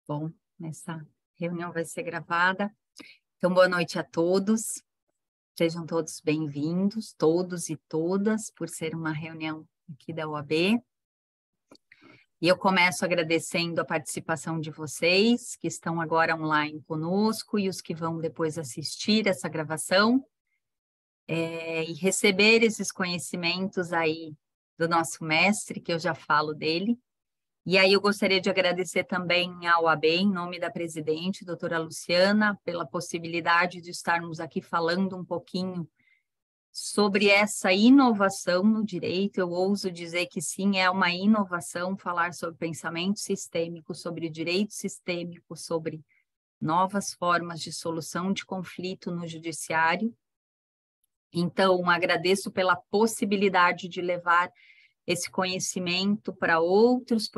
Bom, essa reunião vai ser gravada. Então, boa noite a todos. Sejam todos bem-vindos, todos e todas, por ser uma reunião aqui da UAB. E eu começo agradecendo a participação de vocês, que estão agora online conosco, e os que vão depois assistir essa gravação, e receber esses conhecimentos aí do nosso mestre, que eu já falo dele. E aí eu gostaria de agradecer também ao AB, em nome da presidente, doutora Luciana, pela possibilidade de estarmos aqui falando um pouquinho sobre essa inovação no direito. Eu ouso dizer que sim, é uma inovação falar sobre pensamento sistêmico, sobre direito sistêmico, sobre novas formas de solução de conflito no judiciário. Então, agradeço pela possibilidade de levar esse conhecimento para outros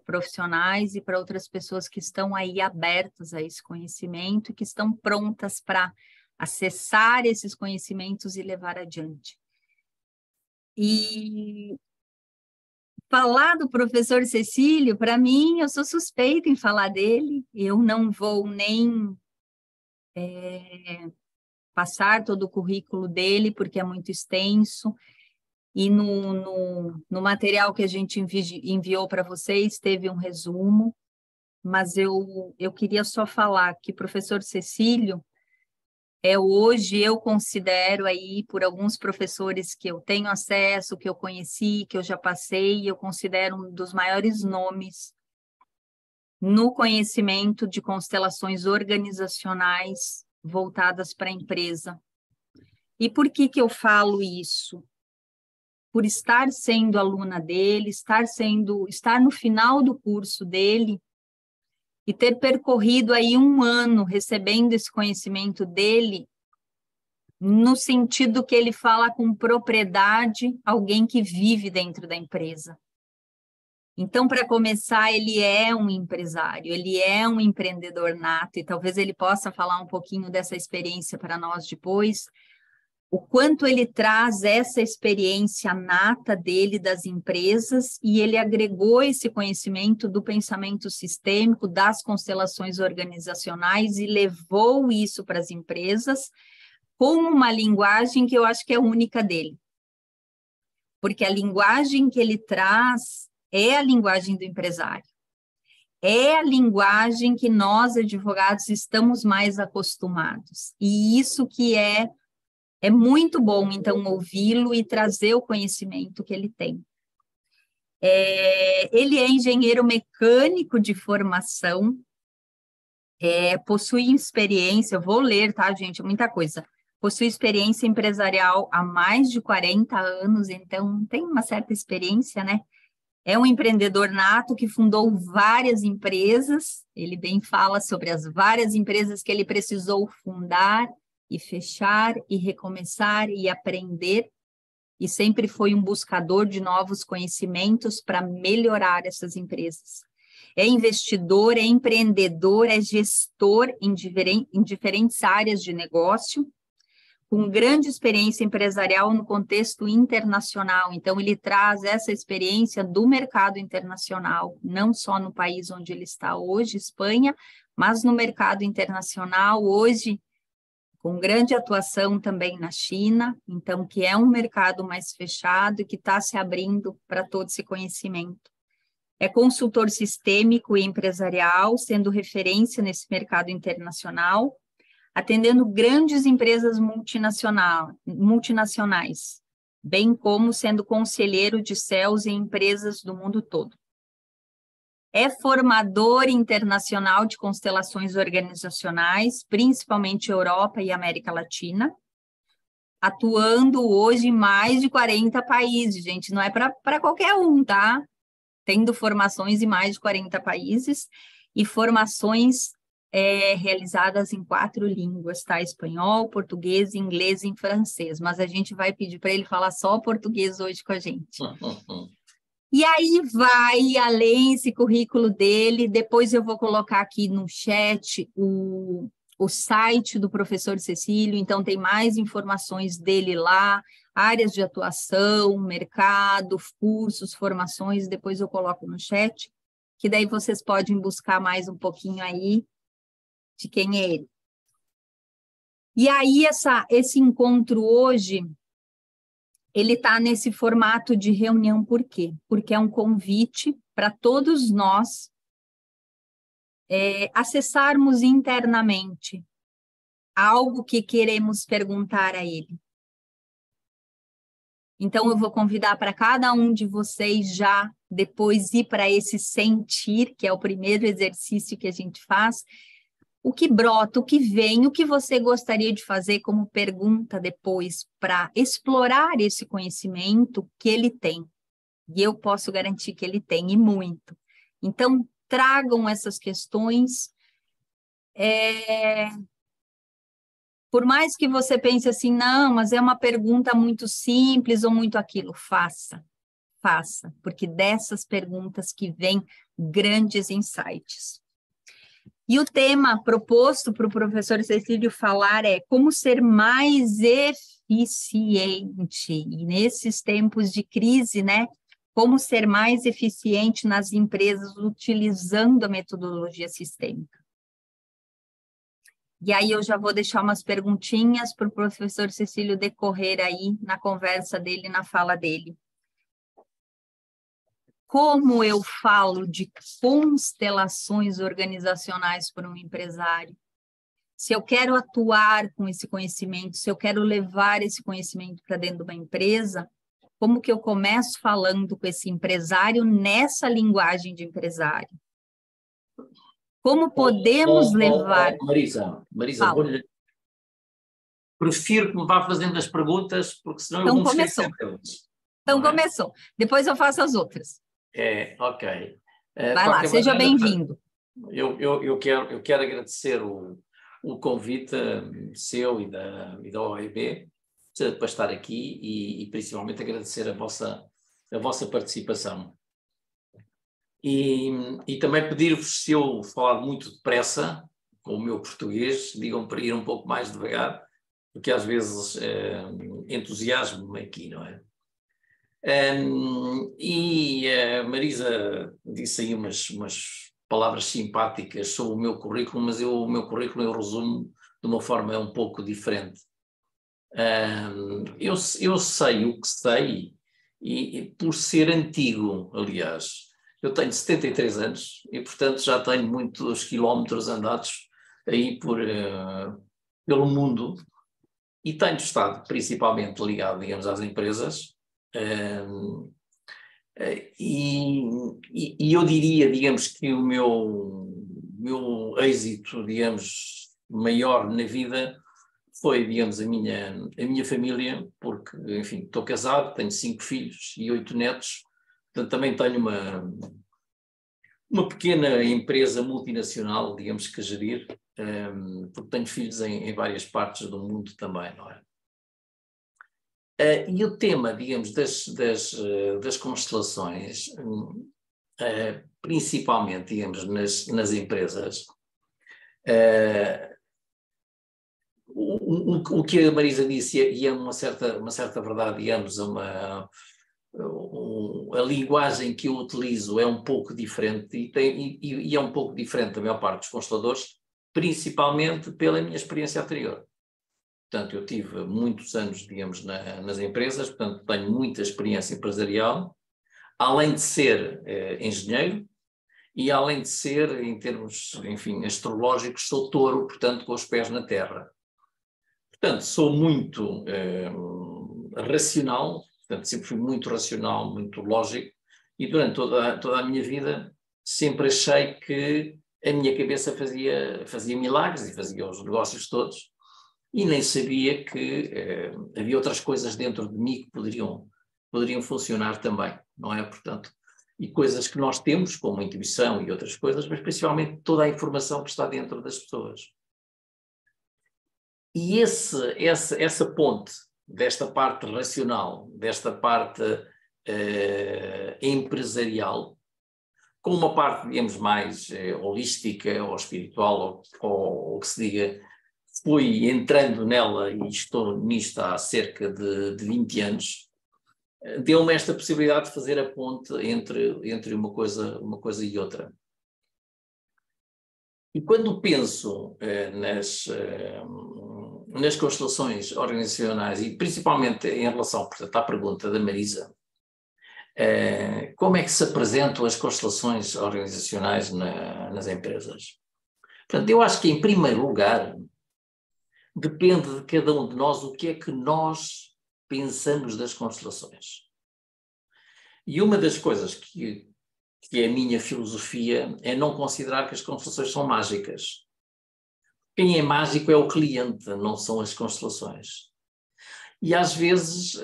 profissionais e para outras pessoas que estão aí abertas a esse conhecimento e que estão prontas para acessar esses conhecimentos e levar adiante. E falar do professor Cecílio, para mim, eu sou suspeita em falar dele, eu não vou nem passar todo o currículo dele, porque é muito extenso. E no material que a gente enviou para vocês, teve um resumo, mas eu queria só falar que o professor Cecílio, hoje eu considero aí, por alguns professores que eu tenho acesso, que eu conheci, que eu já passei, eu considero um dos maiores nomes no conhecimento de constelações organizacionais voltadas para a empresa. E por que eu falo isso? Por estar sendo aluna dele, estar no final do curso dele e ter percorrido aí um ano recebendo esse conhecimento dele, no sentido que ele fala com propriedade, alguém que vive dentro da empresa. Então, para começar, ele é um empresário, ele é um empreendedor nato, e talvez ele possa falar um pouquinho dessa experiência para nós depois, o quanto ele traz essa experiência nata dele das empresas e ele agregou esse conhecimento do pensamento sistêmico, das constelações organizacionais e levou isso para as empresas com uma linguagem que eu acho que é única dele. Porque a linguagem que ele traz é a linguagem do empresário. É a linguagem que nós, advogados, estamos mais acostumados. E isso que é muito bom, então, ouvi-lo e trazer o conhecimento que ele tem. Ele é engenheiro mecânico de formação, possui experiência, eu vou ler, tá, gente? Muita coisa. Possui experiência empresarial há mais de 40 anos, então tem uma certa experiência, né? É um empreendedor nato que fundou várias empresas, ele bem fala sobre as várias empresas que ele precisou fundar, e fechar, e recomeçar, e aprender, e sempre foi um buscador de novos conhecimentos para melhorar essas empresas. É investidor, é empreendedor, é gestor em diferentes áreas de negócio, com grande experiência empresarial no contexto internacional. Então, ele traz essa experiência do mercado internacional, não só no país onde ele está hoje, Espanha, mas no mercado internacional, hoje, com grande atuação também na China, então, que é um mercado mais fechado e que está se abrindo para todo esse conhecimento. É consultor sistêmico e empresarial, sendo referência nesse mercado internacional, atendendo grandes empresas multinacionais, bem como sendo conselheiro de CEOs em empresas do mundo todo. É formador internacional de constelações organizacionais, principalmente Europa e América Latina, atuando hoje em mais de 40 países, gente, não é para qualquer um, tá? Tendo formações em mais de 40 países e formações realizadas em 4 línguas, tá? Espanhol, português, inglês e francês, mas a gente vai pedir para ele falar só português hoje com a gente. E aí vai além esse currículo dele, depois eu vou colocar aqui no chat o site do professor Cecílio, então tem mais informações dele lá, áreas de atuação, mercado, cursos, formações, depois eu coloco no chat. que daí vocês podem buscar mais um pouquinho aí de quem é ele. E aí, esse encontro hoje, ele está nesse formato de reunião, por quê? Porque é um convite para todos nós acessarmos internamente algo que queremos perguntar a ele. Então, eu vou convidar para cada um de vocês já depois ir para esse sentir, que é o primeiro exercício que a gente faz, o que brota, o que vem, o que você gostaria de fazer como pergunta depois para explorar esse conhecimento que ele tem. E eu posso garantir que ele tem, e muito. Então, tragam essas questões. Por mais que você pense assim, não, mas é uma pergunta muito simples ou muito aquilo, faça, porque dessas perguntas que vêm grandes insights. E o tema proposto para o professor Cecílio falar é como ser mais eficiente. E nesses tempos de crise, né? Como ser mais eficiente nas empresas utilizando a metodologia sistêmica. E aí eu já vou deixar umas perguntinhas para o professor Cecílio decorrer aí na conversa dele, na fala dele. Como eu falo de constelações organizacionais para um empresário? Se eu quero atuar com esse conhecimento, se eu quero levar esse conhecimento para dentro de uma empresa, como que eu começo falando com esse empresário nessa linguagem de empresário? Como podemos levar... Marisa, prefiro que me vá fazendo as perguntas, porque senão eu vou me esquecer delas. Então começou. Depois eu faço as outras. Ok. Vai lá, seja bem-vindo. Eu quero agradecer o convite seu e da OEB para estar aqui e principalmente agradecer a vossa participação. E também pedir-vos, se eu falar muito depressa, com o meu português, digam para ir um pouco mais devagar, porque às vezes entusiasmo-me aqui, não é? A Marisa disse aí umas palavras simpáticas sobre o meu currículo, mas o meu currículo eu resumo de uma forma um pouco diferente. Eu sei o que sei, e por ser antigo, aliás, eu tenho 73 anos e, portanto, já tenho muitos quilómetros andados aí pelo mundo e tenho estado principalmente ligado, digamos, às empresas. E eu diria, digamos, que o meu êxito, digamos, maior na vida foi, digamos, a minha família, porque, enfim, estou casado, tenho 5 filhos e 8 netos, portanto também tenho uma pequena empresa multinacional, digamos, que gerir, porque tenho filhos em várias partes do mundo também, não é? E o tema, digamos, das constelações, principalmente, digamos, nas empresas, o que a Marisa disse, e é uma certa verdade, digamos, a linguagem que eu utilizo é um pouco diferente e é um pouco diferente da maior parte dos consteladores, principalmente pela minha experiência anterior. Portanto, eu tive muitos anos, digamos, nas empresas, portanto, tenho muita experiência empresarial, além de ser engenheiro e além de ser, em termos, enfim, astrológicos, sou touro, portanto, com os pés na terra. Portanto, sou muito racional, portanto, sempre fui muito racional, muito lógico, e durante toda a minha vida sempre achei que a minha cabeça fazia milagres e fazia os negócios todos, e nem sabia que havia outras coisas dentro de mim que poderiam funcionar também, não é? Portanto, e coisas que nós temos, como a intuição e outras coisas, mas principalmente toda a informação que está dentro das pessoas. E essa ponte desta parte racional, desta parte empresarial, com uma parte, digamos, mais holística ou espiritual, ou que se diga, fui entrando nela e estou nisto há cerca de 20 anos, deu-me esta possibilidade de fazer a ponte entre uma coisa e outra. E quando penso nas constelações organizacionais, e principalmente em relação, portanto, à pergunta da Marisa, como é que se apresentam as constelações organizacionais nas empresas? Portanto, eu acho que, em primeiro lugar, depende de cada um de nós o que é que nós pensamos das constelações. E uma das coisas que é a minha filosofia é não considerar que as constelações são mágicas. Quem é mágico é o cliente, não são as constelações. E às vezes,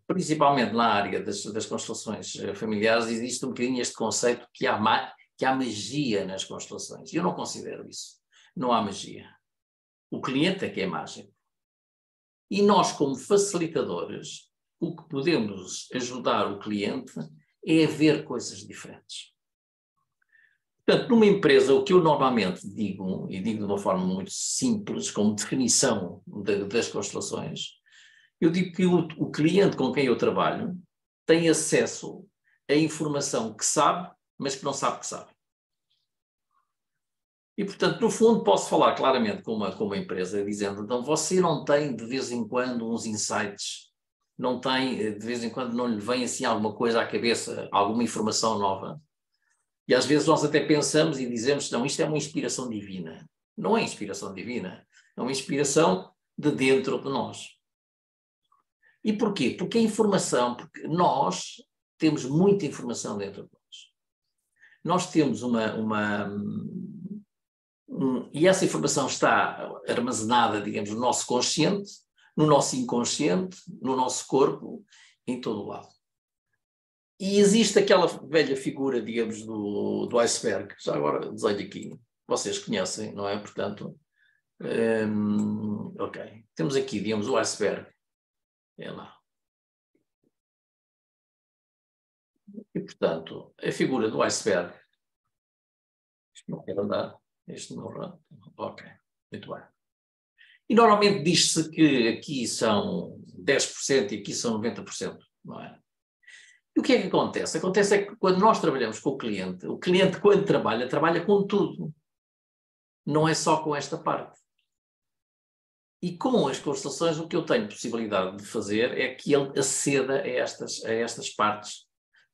principalmente na área das constelações familiares, existe um bocadinho este conceito que há magia nas constelações. Eu não considero isso. Não há magia. O cliente é que é mágico. E nós, como facilitadores, o que podemos ajudar o cliente é a ver coisas diferentes. Portanto, numa empresa, o que eu normalmente digo, e digo de uma forma muito simples, como definição das constelações, eu digo que o cliente com quem eu trabalho tem acesso a informação que sabe, mas que não sabe que sabe. E, portanto, no fundo, posso falar claramente com uma empresa, dizendo, então, você não tem, de vez em quando, uns insights, não tem, de vez em quando, não lhe vem, assim, alguma coisa à cabeça, alguma informação nova. E, às vezes, nós até pensamos e dizemos, não, isto é uma inspiração divina. Não é inspiração divina, é uma inspiração de dentro de nós. E porquê? Porque a informação, porque nós temos muita informação dentro de nós. Nós temos e essa informação está armazenada, digamos, no nosso consciente, no nosso inconsciente, no nosso corpo, em todo o lado. E existe aquela velha figura, digamos, do iceberg, já agora desenho aqui, vocês conhecem, não é? Portanto, ok. Temos aqui, digamos, o iceberg. É lá. E, portanto, a figura do iceberg, isto não quer andar, isto não anda, ok, muito bem. E normalmente diz-se que aqui são 10% e aqui são 90%, não é? E o que é que acontece? Acontece é que quando nós trabalhamos com o cliente quando trabalha com tudo, não é só com esta parte. E com as constelações o que eu tenho possibilidade de fazer é que ele aceda a estas partes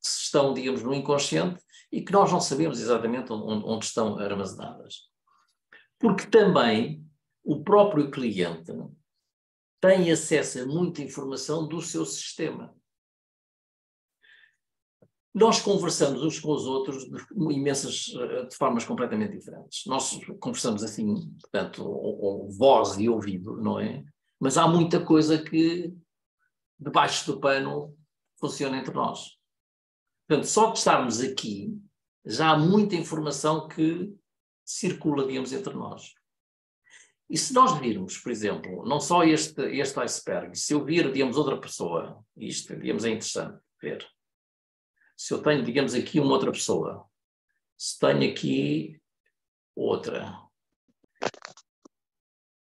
que estão, digamos, no inconsciente e que nós não sabemos exatamente onde estão armazenadas. Porque também o próprio cliente tem acesso a muita informação do seu sistema. Nós conversamos uns com os outros de formas completamente diferentes. Nós conversamos assim, portanto, ou voz e ouvido, não é? Mas há muita coisa que, debaixo do pano, funciona entre nós. Portanto, só de estarmos aqui, já há muita informação que circula, digamos, entre nós. E se nós virmos, por exemplo, não só este iceberg, se eu vir, digamos, outra pessoa, isto, digamos, é interessante ver. Se eu tenho, digamos, aqui uma outra pessoa, se tenho aqui outra.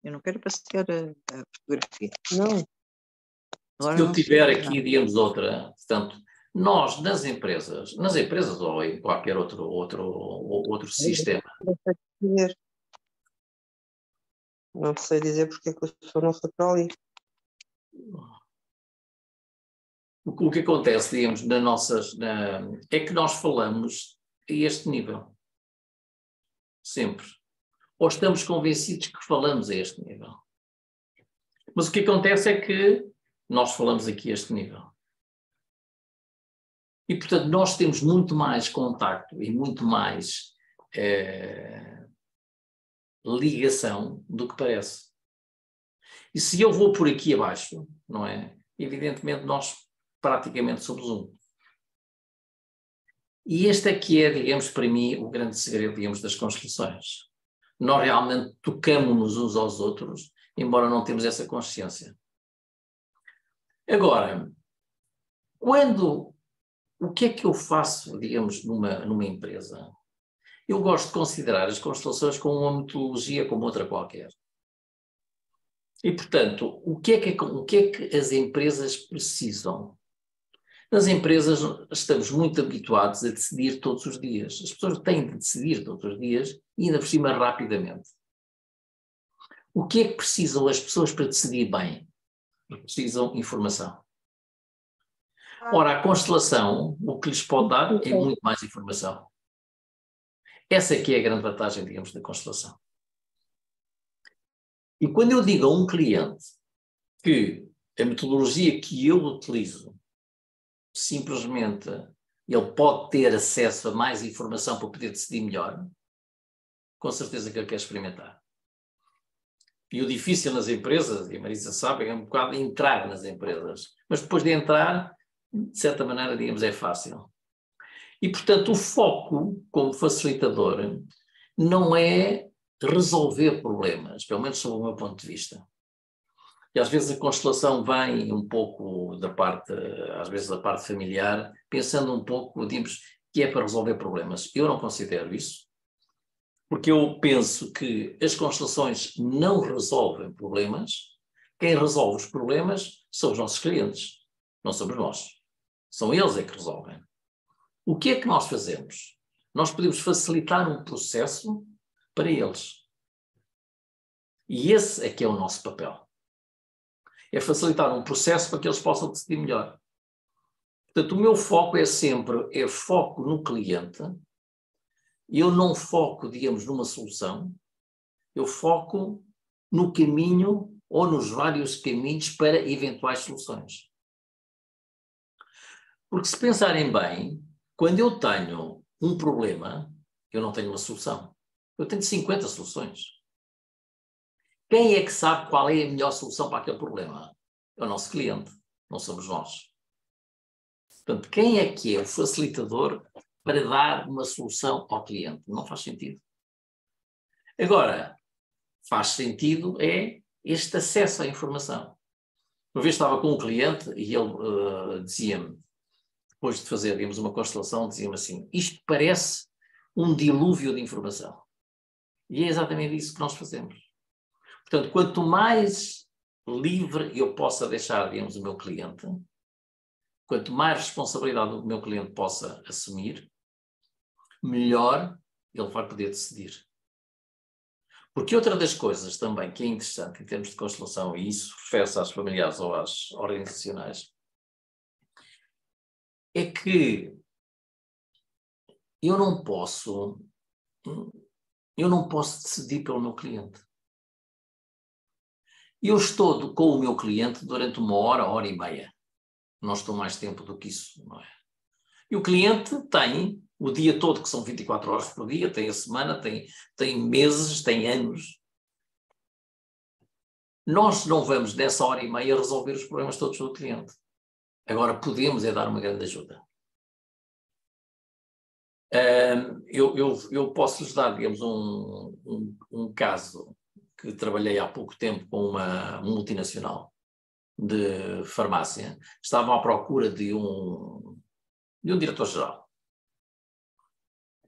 Eu não quero passear a fotografia. Não. Agora se eu tiver aqui, digamos, outra, portanto, nós nas empresas ou em qualquer outro sistema. Não sei dizer porque é que a pessoa não foi para ali. O que acontece, digamos, é que nós falamos a este nível. Sempre. Ou estamos convencidos que falamos a este nível. Mas o que acontece é que nós falamos aqui a este nível. E, portanto, nós temos muito mais contacto e muito mais ligação do que parece. E se eu vou por aqui abaixo, não é? Evidentemente, nós praticamente somos um. E este é que é, digamos, para mim, o grande segredo, digamos, das constelações. Nós realmente tocamos-nos uns aos outros, embora não temos essa consciência. Agora, o que é que eu faço, digamos, numa empresa? Eu gosto de considerar as constelações como uma metodologia como outra qualquer. E, portanto, o que é que as empresas precisam? Nas empresas estamos muito habituados a decidir todos os dias. As pessoas têm de decidir todos os dias e ainda por cima rapidamente. O que é que precisam as pessoas para decidir bem? Precisam de informação. Ora, a constelação, o que lhes pode dar é muito mais informação. Essa é que é a grande vantagem, digamos, da constelação. E quando eu digo a um cliente que a metodologia que eu utilizo, simplesmente ele pode ter acesso a mais informação para poder decidir melhor, com certeza que ele quer experimentar. E o difícil nas empresas, e a Marisa sabe, é um bocado entrar nas empresas. Mas depois de entrar, de certa maneira, digamos, é fácil. E, portanto, o foco, como facilitador, não é resolver problemas, pelo menos sob o meu ponto de vista. E às vezes a constelação vem um pouco da parte, às vezes da parte familiar, pensando um pouco, digamos, que é para resolver problemas. Eu não considero isso, porque eu penso que as constelações não resolvem problemas. Quem resolve os problemas são os nossos clientes, não somos nós. São eles é que resolvem. O que é que nós fazemos? Nós podemos facilitar um processo para eles. E esse é que é o nosso papel. É facilitar um processo para que eles possam decidir melhor. Portanto, o meu foco é sempre, foco no cliente. Eu não foco, digamos, numa solução. Eu foco no caminho ou nos vários caminhos para eventuais soluções. Porque se pensarem bem, quando eu tenho um problema, eu não tenho uma solução. Eu tenho 50 soluções. Quem é que sabe qual é a melhor solução para aquele problema? É o nosso cliente, não somos nós. Portanto, quem é que é o facilitador para dar uma solução ao cliente? Não faz sentido. Agora, faz sentido é este acesso à informação. Uma vez estava com um cliente e ele dizia-me, depois de fazer, digamos, uma constelação, dizia-me assim, isto parece um dilúvio de informação. E é exatamente isso que nós fazemos. Portanto, quanto mais livre eu possa deixar, digamos, o meu cliente, quanto mais responsabilidade o meu cliente possa assumir, melhor ele vai poder decidir. Porque outra das coisas também que é interessante em termos de constelação, e isso refere-se às familiares ou às organizacionais, é que eu não posso decidir pelo meu cliente. Eu estou com o meu cliente durante 1 hora e meia. Não estou mais tempo do que isso, não é? E o cliente tem o dia todo, que são 24 horas por dia, tem a semana, tem meses, tem anos. Nós não vamos, nessa 1 hora e meia, resolver os problemas todos do cliente. Agora, podemos é dar uma grande ajuda. Eu posso lhes dar, digamos, um caso que trabalhei há pouco tempo com uma multinacional de farmácia. Estavam à procura de um diretor-geral.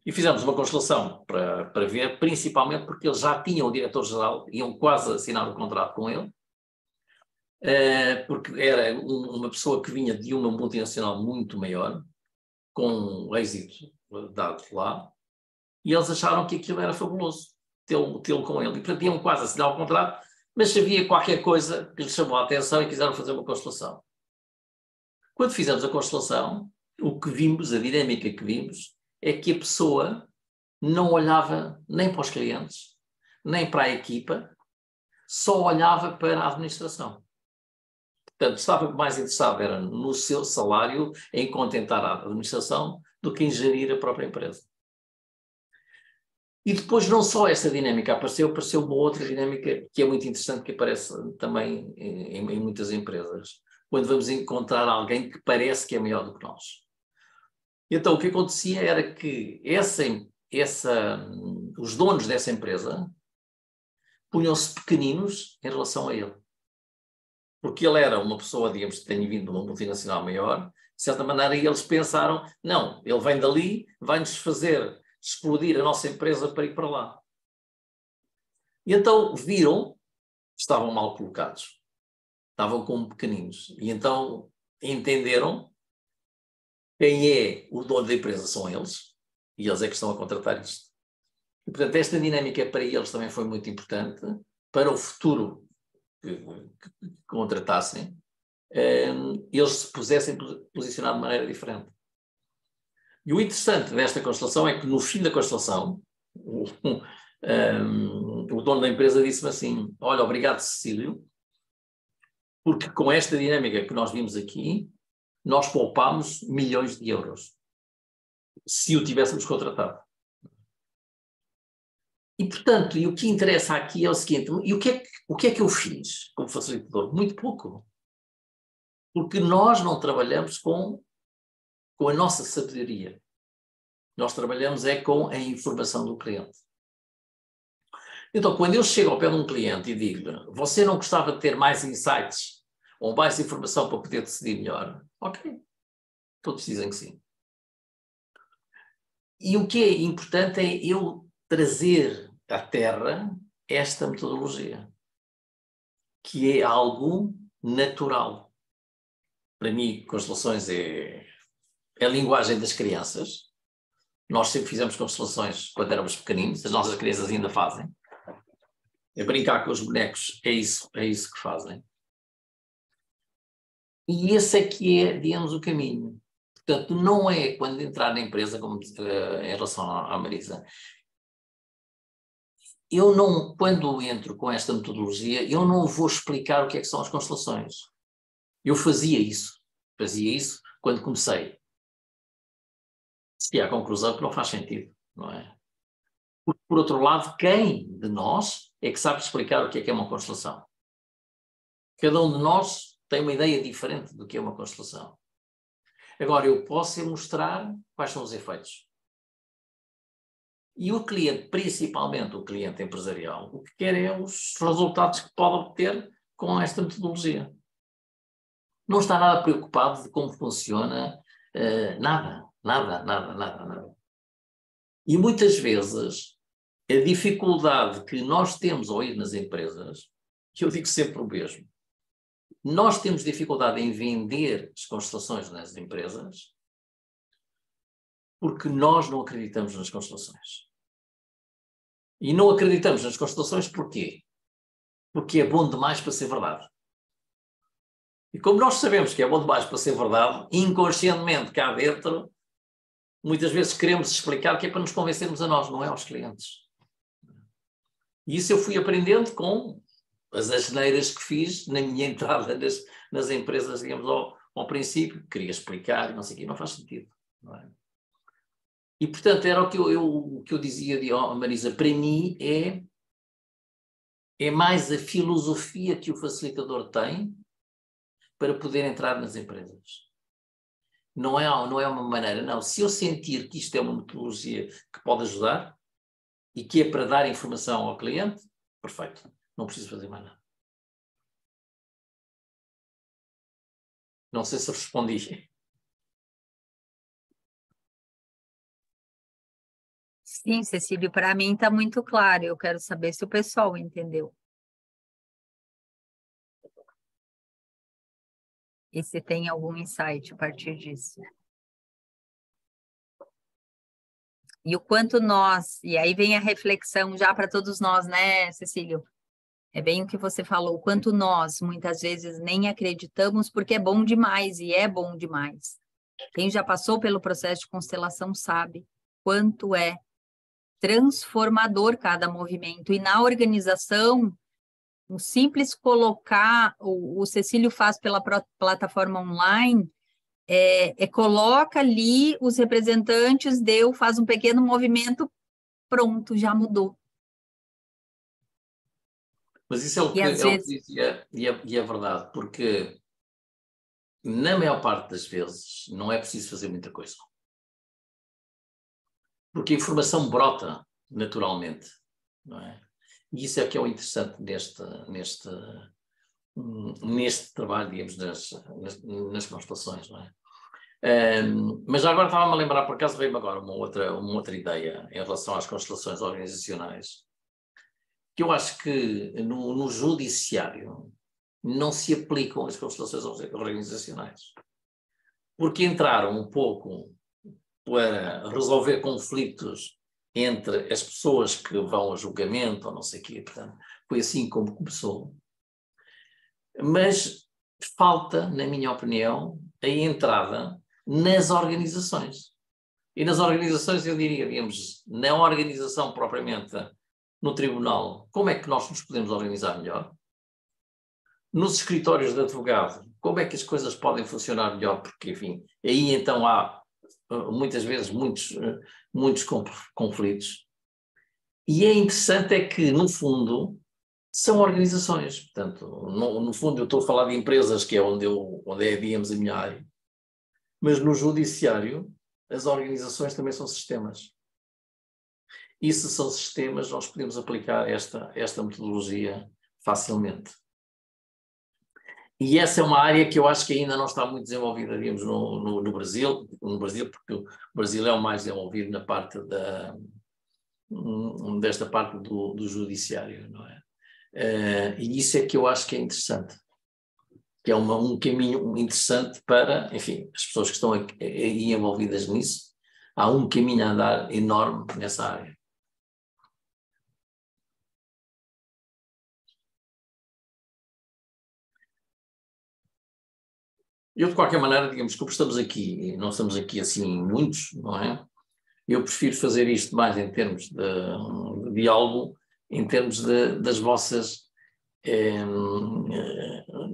E fizemos uma constelação para ver, principalmente porque eles já tinham o diretor-geral, iam quase assinar o contrato com ele, porque era uma pessoa que vinha de uma multinacional muito maior, com êxito dado lá, e eles acharam que aquilo era fabuloso, tê-lo com ele. E portanto iam quase assinar o contrato, mas havia qualquer coisa que lhes chamou a atenção e quiseram fazer uma constelação. Quando fizemos a constelação, o que vimos, a dinâmica que vimos, é que a pessoa não olhava nem para os clientes, nem para a equipa, só olhava para a administração. Portanto, estava mais interessado era no seu salário, em contentar a administração, do que em gerir a própria empresa. E depois não só esta dinâmica apareceu uma outra dinâmica que é muito interessante, que aparece também em muitas empresas, quando vamos encontrar alguém que parece que é melhor do que nós. Então, o que acontecia era que os donos dessa empresa punham-se pequeninos em relação a ele. Porque ele era uma pessoa, digamos, que tenha vindo de uma multinacional maior, de certa maneira eles pensaram, não, ele vem dali, vai-nos fazer explodir a nossa empresa para ir para lá. E então viram, estavam mal colocados, estavam como pequeninos, e então entenderam Quem é o dono da empresa são eles, e eles é que estão a contratar isto. E, portanto, esta dinâmica para eles também foi muito importante, para o futuro que contratassem, eles se pusessem posicionar de maneira diferente. E o interessante desta constelação é que no fim da constelação, o dono da empresa disse-me assim: olha, obrigado, Cecílio, porque com esta dinâmica que nós vimos aqui, nós poupámos milhões de euros, se o tivéssemos contratado. E, portanto, o que interessa aqui é o seguinte: e o que é que eu fiz como facilitador? Muito pouco. Porque nós não trabalhamos com a nossa sabedoria. Nós trabalhamos com a informação do cliente. Então, quando eu chego ao pé de um cliente e digo-lhe: você não gostava de ter mais insights ou mais informação para poder decidir melhor? Ok. Todos dizem que sim. E o que é importante é eu trazer à Terra esta metodologia, que é algo natural. Para mim, constelações é a linguagem das crianças. Nós sempre fizemos constelações quando éramos pequeninos, as nossas crianças ainda fazem. É brincar com os bonecos, é isso que fazem. E esse é que é, digamos, o caminho. Portanto, não é quando entrar na empresa, como em relação à Marisa, eu não, quando entro com esta metodologia, eu não vou explicar o que é que são as constelações. Eu fazia isso quando comecei. E à conclusão que não faz sentido, não é? Porque, por outro lado, quem de nós é que sabe explicar o que é uma constelação? Cada um de nós tem uma ideia diferente do que é uma constelação. Agora, eu posso mostrar quais são os efeitos. E o cliente, principalmente o cliente empresarial, o que quer é os resultados que pode obter com esta metodologia. Não está nada preocupado de como funciona, nada. E muitas vezes a dificuldade que nós temos ao ir nas empresas, que eu digo sempre o mesmo, nós temos dificuldade em vender as constelações nas empresas porque nós não acreditamos nas constelações. E não acreditamos nas constelações porquê? Porque é bom demais para ser verdade. E como nós sabemos que é bom demais para ser verdade, inconscientemente cá dentro, muitas vezes queremos explicar que é para nos convencermos a nós, não é aos clientes. E isso eu fui aprendendo com as asneiras que fiz na minha entrada nas empresas, digamos, ao princípio. Queria explicar e não sei o quê, não faz sentido. Não é? E, portanto, era o que eu dizia de Marisa, para mim é mais a filosofia que o facilitador tem para poder entrar nas empresas. Não é uma maneira, não. Se eu sentir que isto é uma metodologia que pode ajudar e que é para dar informação ao cliente, perfeito. Não preciso fazer mais nada. Não sei se respondi. Sim, Cecílio, para mim está muito claro. Eu quero saber se o pessoal entendeu. E se tem algum insight a partir disso. E o quanto nós, e aí vem a reflexão já para todos nós, né, Cecílio? É bem o que você falou, o quanto nós, muitas vezes, nem acreditamos porque é bom demais, e é bom demais. Quem já passou pelo processo de constelação sabe quanto é transformador cada movimento. E na organização, um simples colocar, o Cecílio faz pela plataforma online, coloca ali os representantes, faz um pequeno movimento, pronto, já mudou. Mas isso é o que eu dizia, e é verdade, porque na maior parte das vezes não é preciso fazer muita coisa. Porque a informação brota naturalmente, não é? E isso é que é o interessante neste trabalho, digamos, nas constelações, não é? Mas agora estava-me a lembrar, por acaso veio-me agora uma outra ideia em relação às constelações organizacionais, que eu acho que no judiciário não se aplicam as constelações organizacionais. porque entraram um pouco para resolver conflitos entre as pessoas que vão a julgamento ou não sei o quê, portanto, foi assim como começou. Mas falta, na minha opinião, a entrada nas organizações. E nas organizações, eu diria, digamos, na organização propriamente no tribunal, como é que nós nos podemos organizar melhor? Nos escritórios de advogado, como é que as coisas podem funcionar melhor? Porque, enfim, aí então há muitas vezes muitos conflitos. E é interessante é que, no fundo, são organizações. Portanto, no fundo eu estou a falar de empresas, que é onde é, digamos, a minha área. Mas no judiciário, as organizações também são sistemas. E se são sistemas, nós podemos aplicar esta metodologia facilmente. E essa é uma área que eu acho que ainda não está muito desenvolvida, digamos, no Brasil, porque o Brasil é o mais desenvolvido na parte desta parte do judiciário, não é? E isso é que eu acho que é interessante, que é um caminho interessante para, enfim, as pessoas que estão aí envolvidas nisso, há um caminho a andar enorme nessa área. Eu, de qualquer maneira, digamos, como estamos aqui, não estamos aqui assim muitos, não é? Eu prefiro fazer isto mais em termos de diálogo, em termos das vossas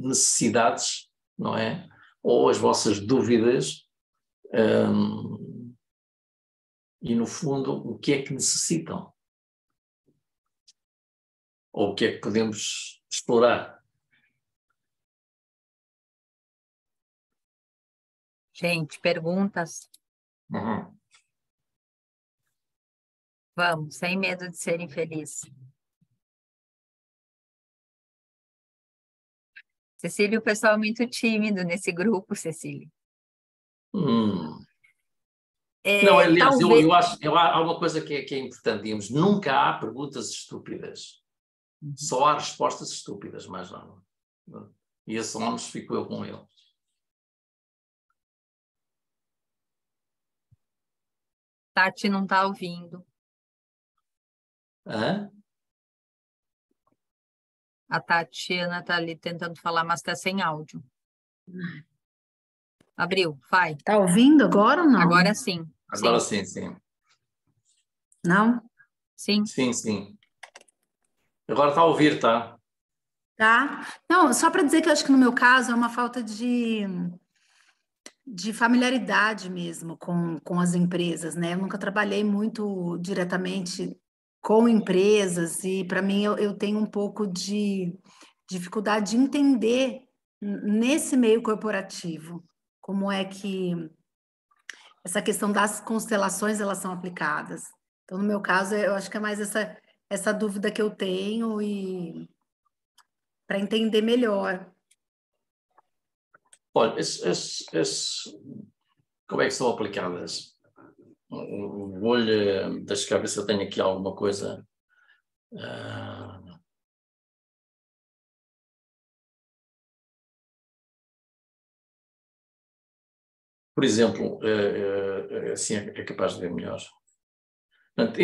necessidades, não é? Ou as vossas dúvidas, e no fundo, o que é que necessitam? Ou o que é que podemos explorar? Gente, perguntas? Uhum. Vamos, sem medo de ser infeliz. Cecília, o pessoal é muito tímido nesse grupo, Cecília. Não, aliás, Talvez... eu acho que há uma coisa que é importante, digamos, nunca há perguntas estúpidas. Só há respostas estúpidas, mais nada. E esse ónus fico eu com ele. Tati não está ouvindo. Hã? A Tatiana está ali tentando falar, mas está sem áudio. Abriu, vai. Tá ouvindo agora ou não? Agora sim. Agora sim, sim. Não? Sim. Sim, sim. Agora está a ouvir, tá? Tá. Não, só para dizer que eu acho que no meu caso é uma falta de familiaridade mesmo com as empresas, né? Eu nunca trabalhei muito diretamente com empresas e para mim eu tenho um pouco de dificuldade de entender nesse meio corporativo como é que essa questão das constelações elas são aplicadas. Então, no meu caso, eu acho que é mais essa dúvida que eu tenho e para entender melhor. Olha, como é que são aplicadas? Vou-lhe deixar ver se eu tenho aqui alguma coisa. Por exemplo, assim é capaz de ver melhor. Portanto,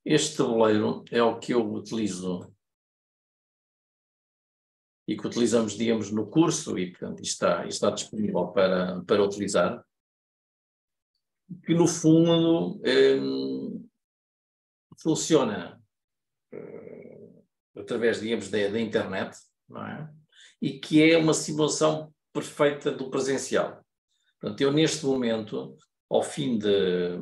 este tabuleiro é o que eu utilizo e que utilizamos, digamos, no curso e, portanto, está disponível para utilizar, que no fundo funciona através, digamos, da internet, não é? E que é uma simulação perfeita do presencial. Portanto, eu neste momento, ao fim de...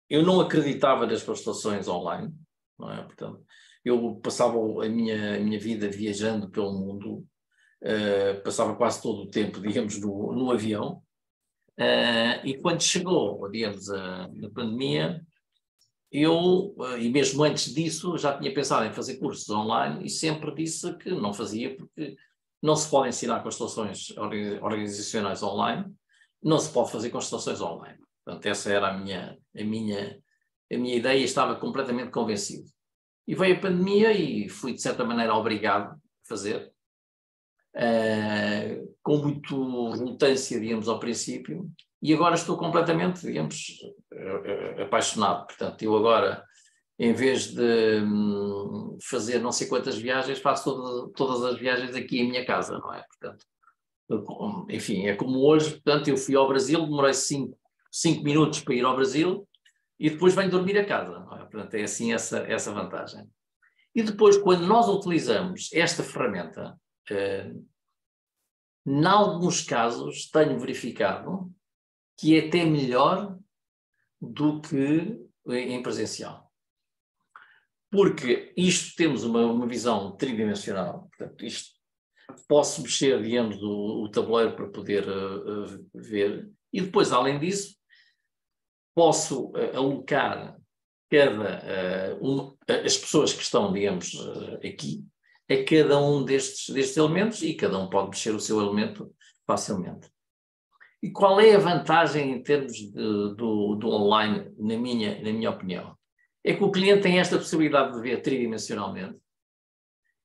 Eu não acreditava nas constelações online, não é? Portanto, eu passava a minha vida viajando pelo mundo, passava quase todo o tempo, digamos, no avião, e quando chegou, digamos, a pandemia, e mesmo antes disso, já tinha pensado em fazer cursos online e sempre disse que não fazia porque não se pode ensinar constelações organizacionais online, não se pode fazer constelações online. Portanto, essa era a minha ideia e estava completamente convencido. E veio a pandemia e fui, de certa maneira, obrigado a fazer. com muito relutância, digamos, ao princípio, e agora estou completamente, digamos, apaixonado. Portanto, eu agora, em vez de fazer não sei quantas viagens, faço todas as viagens aqui em minha casa, não é? Portanto, enfim, é como hoje. Portanto, eu fui ao Brasil, demorei 5 minutos para ir ao Brasil e depois venho dormir a casa, não é? Portanto, é assim essa vantagem. E depois, quando nós utilizamos esta ferramenta, em alguns casos tenho verificado que é até melhor do que em presencial. Porque isto temos uma visão tridimensional, portanto, isto posso mexer, digamos, o tabuleiro para poder ver, e depois, além disso, posso alocar as pessoas que estão, digamos, aqui, a cada um destes elementos, e cada um pode mexer o seu elemento facilmente. E qual é a vantagem em termos do online, na minha opinião? É que o cliente tem esta possibilidade de ver tridimensionalmente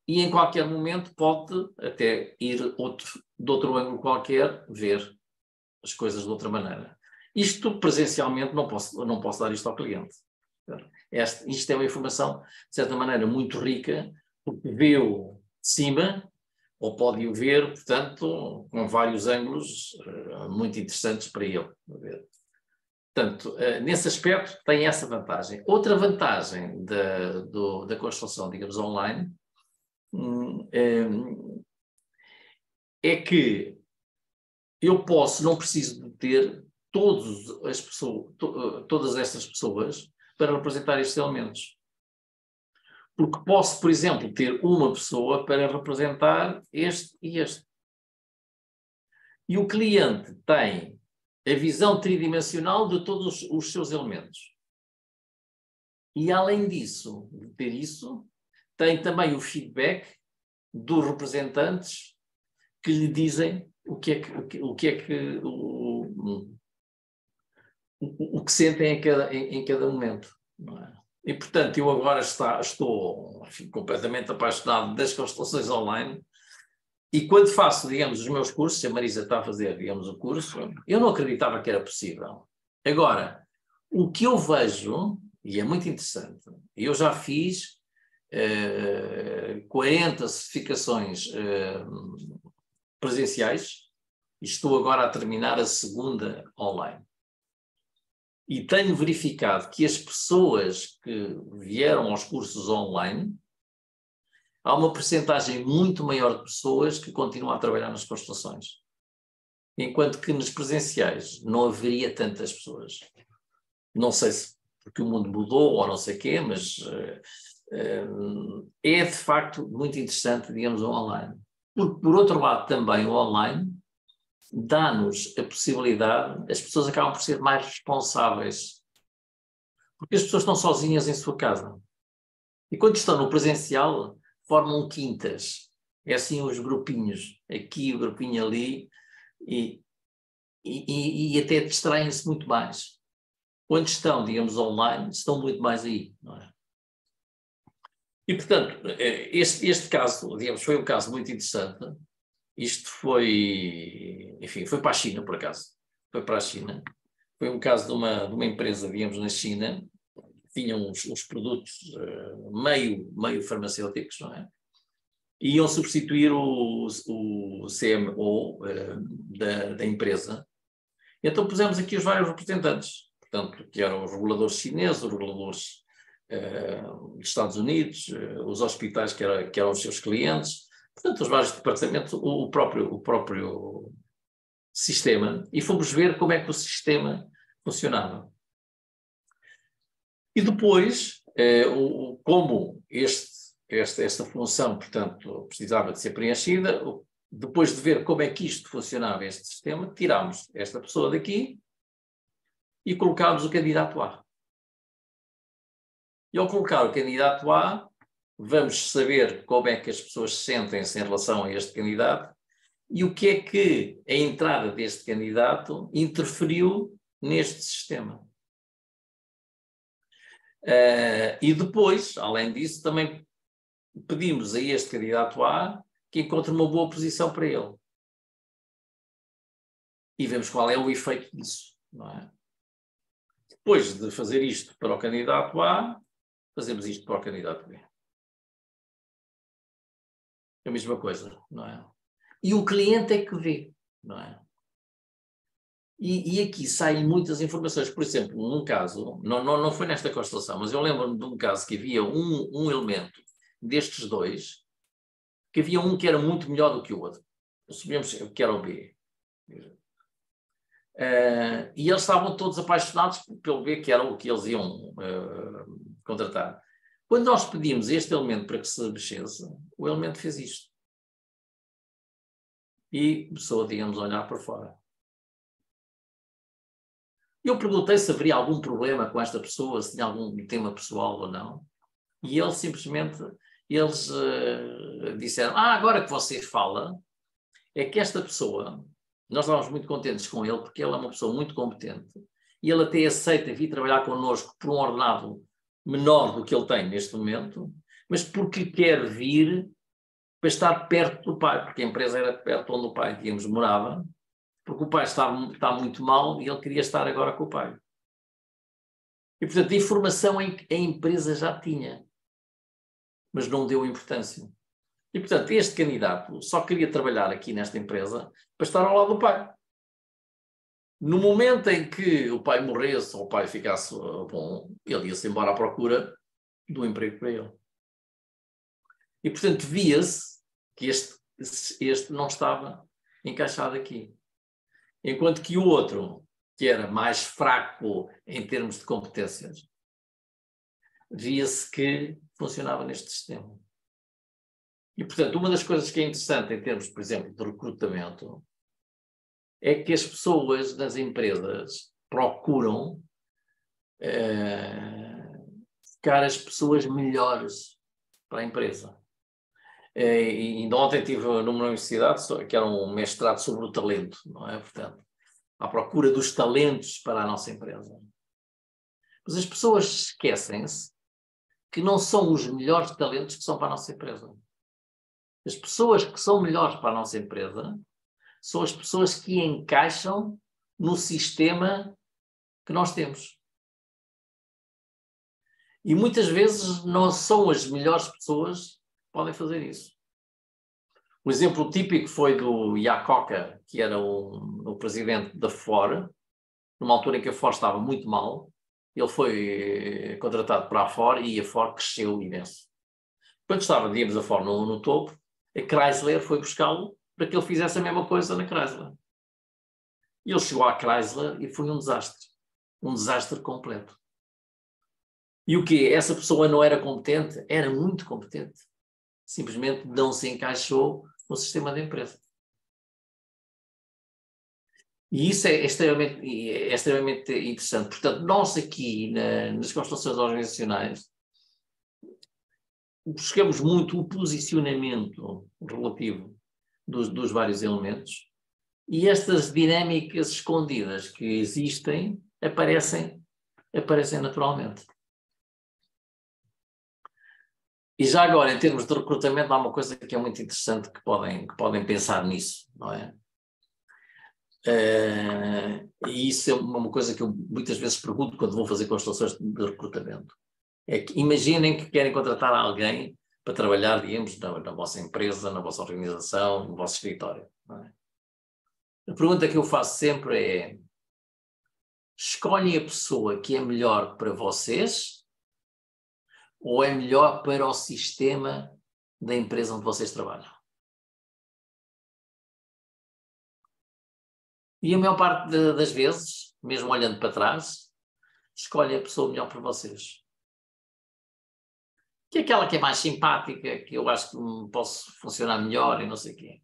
e em qualquer momento pode até ir de outro ângulo qualquer, ver as coisas de outra maneira. Isto presencialmente não posso dar isto ao cliente. Isto é uma informação, de certa maneira, muito rica, porque vê-o de cima, ou pode-o ver, portanto, com vários ângulos muito interessantes para ele. Portanto, nesse aspecto tem essa vantagem. Outra vantagem da construção, digamos, online, é que eu não preciso de ter todas estas pessoas para representar estes elementos. Porque posso, por exemplo, ter uma pessoa para representar este e este. E o cliente tem a visão tridimensional de todos os seus elementos. E além disso, de ter isso, tem também o feedback dos representantes que lhe dizem o que sentem em cada momento. Não é? E, portanto, eu agora estou completamente apaixonado das constelações online, e quando faço, digamos, os meus cursos, a Marisa está a fazer, digamos, o curso, eu não acreditava que era possível. Agora, o que eu vejo, e é muito interessante, eu já fiz 40 certificações presenciais e estou agora a terminar a segunda online. E tenho verificado que as pessoas que vieram aos cursos online, há uma percentagem muito maior de pessoas que continuam a trabalhar nas constelações. Enquanto que nos presenciais não haveria tantas pessoas. Não sei se porque o mundo mudou ou não sei o quê, mas é de facto muito interessante, digamos, o online. Por outro lado, também o online dá-nos a possibilidade, as pessoas acabam por ser mais responsáveis, porque as pessoas estão sozinhas em sua casa. E quando estão no presencial, formam quintas. É assim os grupinhos, aqui o grupinho ali, e até distraem-se muito mais. Quando estão, digamos, online, estão muito mais aí, não é? E, portanto, este caso, digamos, foi um caso muito interessante. Isto foi, enfim, foi para a China, por acaso. Foi para a China. Foi um caso de uma empresa, digamos, na China, tinham uns produtos meio farmacêuticos, não é? E iam substituir o CMO da empresa. Então pusemos aqui os vários representantes, portanto, que eram os reguladores chineses, os reguladores dos Estados Unidos, os hospitais que eram os seus clientes, portanto, os vários departamentos, o próprio sistema, e fomos ver como é que o sistema funcionava. E depois, como esta função, portanto, precisava de ser preenchida, depois de ver como é que isto funcionava, este sistema, tirámos esta pessoa daqui e colocámos o candidato A. E ao colocar o candidato A, vamos saber como é que as pessoas sentem-se em relação a este candidato e o que é que a entrada deste candidato interferiu neste sistema. E depois, além disso, também pedimos a este candidato A que encontre uma boa posição para ele. E vemos qual é o efeito disso, não é? Depois de fazer isto para o candidato A, fazemos isto para o candidato B. É a mesma coisa, não é? E o cliente é que vê, não é? E aqui saem muitas informações. Por exemplo, num caso, não foi nesta constelação, mas eu lembro-me de um caso que havia um elemento destes dois, que havia um que era muito melhor do que o outro. Assumimos que era o B. E eles estavam todos apaixonados pelo B, que era o que eles iam contratar. Quando nós pedimos este elemento para que se mexesse, o elemento fez isto. E começou, digamos, a olhar para fora. Eu perguntei se haveria algum problema com esta pessoa, se tinha algum tema pessoal ou não. E eles simplesmente, disseram, agora que você fala, é que esta pessoa, nós estávamos muito contentes com ele, porque ele é uma pessoa muito competente, e ele até aceita vir trabalhar connosco por um ordenado menor do que ele tem neste momento, mas porque quer vir para estar perto do pai, porque a empresa era perto onde o pai, digamos, morava, porque o pai está muito mal e ele queria estar agora com o pai. E, portanto, a informação a empresa já tinha, mas não deu importância. E, portanto, este candidato só queria trabalhar aqui nesta empresa para estar ao lado do pai. No momento em que o pai morresse ou o pai ficasse bom, ele ia-se embora à procura do emprego para ele. E, portanto, via-se que este não estava encaixado aqui. Enquanto que o outro, que era mais fraco em termos de competências, via-se que funcionava neste sistema. E, portanto, uma das coisas que é interessante em termos, por exemplo, de recrutamento, é que as pessoas das empresas procuram ficar as pessoas melhores para a empresa. E ainda ontem estive numa universidade que era um mestrado sobre o talento, não é? Portanto, à procura dos talentos para a nossa empresa. Mas as pessoas esquecem-se que não são os melhores talentos que são para a nossa empresa. As pessoas que são melhores para a nossa empresa são as pessoas que encaixam no sistema que nós temos. E muitas vezes não são as melhores pessoas que podem fazer isso. O exemplo típico foi do Iacocca, que era o presidente da Ford, numa altura em que a Ford estava muito mal. Ele foi contratado para a Ford e a Ford cresceu imenso. Quando estava, digamos, a Ford no topo, a Chrysler foi buscá-lo para que ele fizesse a mesma coisa na Chrysler. E ele chegou à Chrysler e foi um desastre completo. E o quê? Essa pessoa não era competente? Era muito competente. Simplesmente não se encaixou no sistema da empresa. E isso é extremamente interessante. Portanto, nós aqui nas constelações organizacionais buscamos muito o posicionamento relativo dos vários elementos e estas dinâmicas escondidas que existem aparecem naturalmente. E já agora, em termos de recrutamento, há uma coisa que é muito interessante que podem pensar nisso, não é? E isso é uma coisa que eu muitas vezes pergunto quando vou fazer constelações de recrutamento. É que imaginem que querem contratar alguém para trabalhar, digamos, na vossa empresa, na vossa organização, no vosso escritório. Não é? A pergunta que eu faço sempre é: escolhem a pessoa que é melhor para vocês ou é melhor para o sistema da empresa onde vocês trabalham? E a maior parte das vezes, mesmo olhando para trás, escolhem a pessoa melhor para vocês. Que é aquela que é mais simpática, que eu acho que posso funcionar melhor e não sei o quê.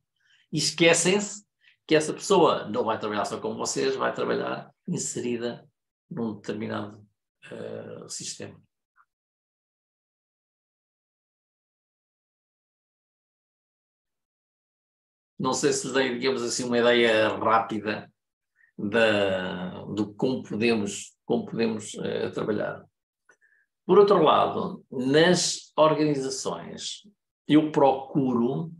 E esquecem-se que essa pessoa não vai trabalhar só com vocês, vai trabalhar inserida num determinado sistema. Não sei se dei, digamos assim, uma ideia rápida de como podemos trabalhar. Por outro lado, nas organizações, eu procuro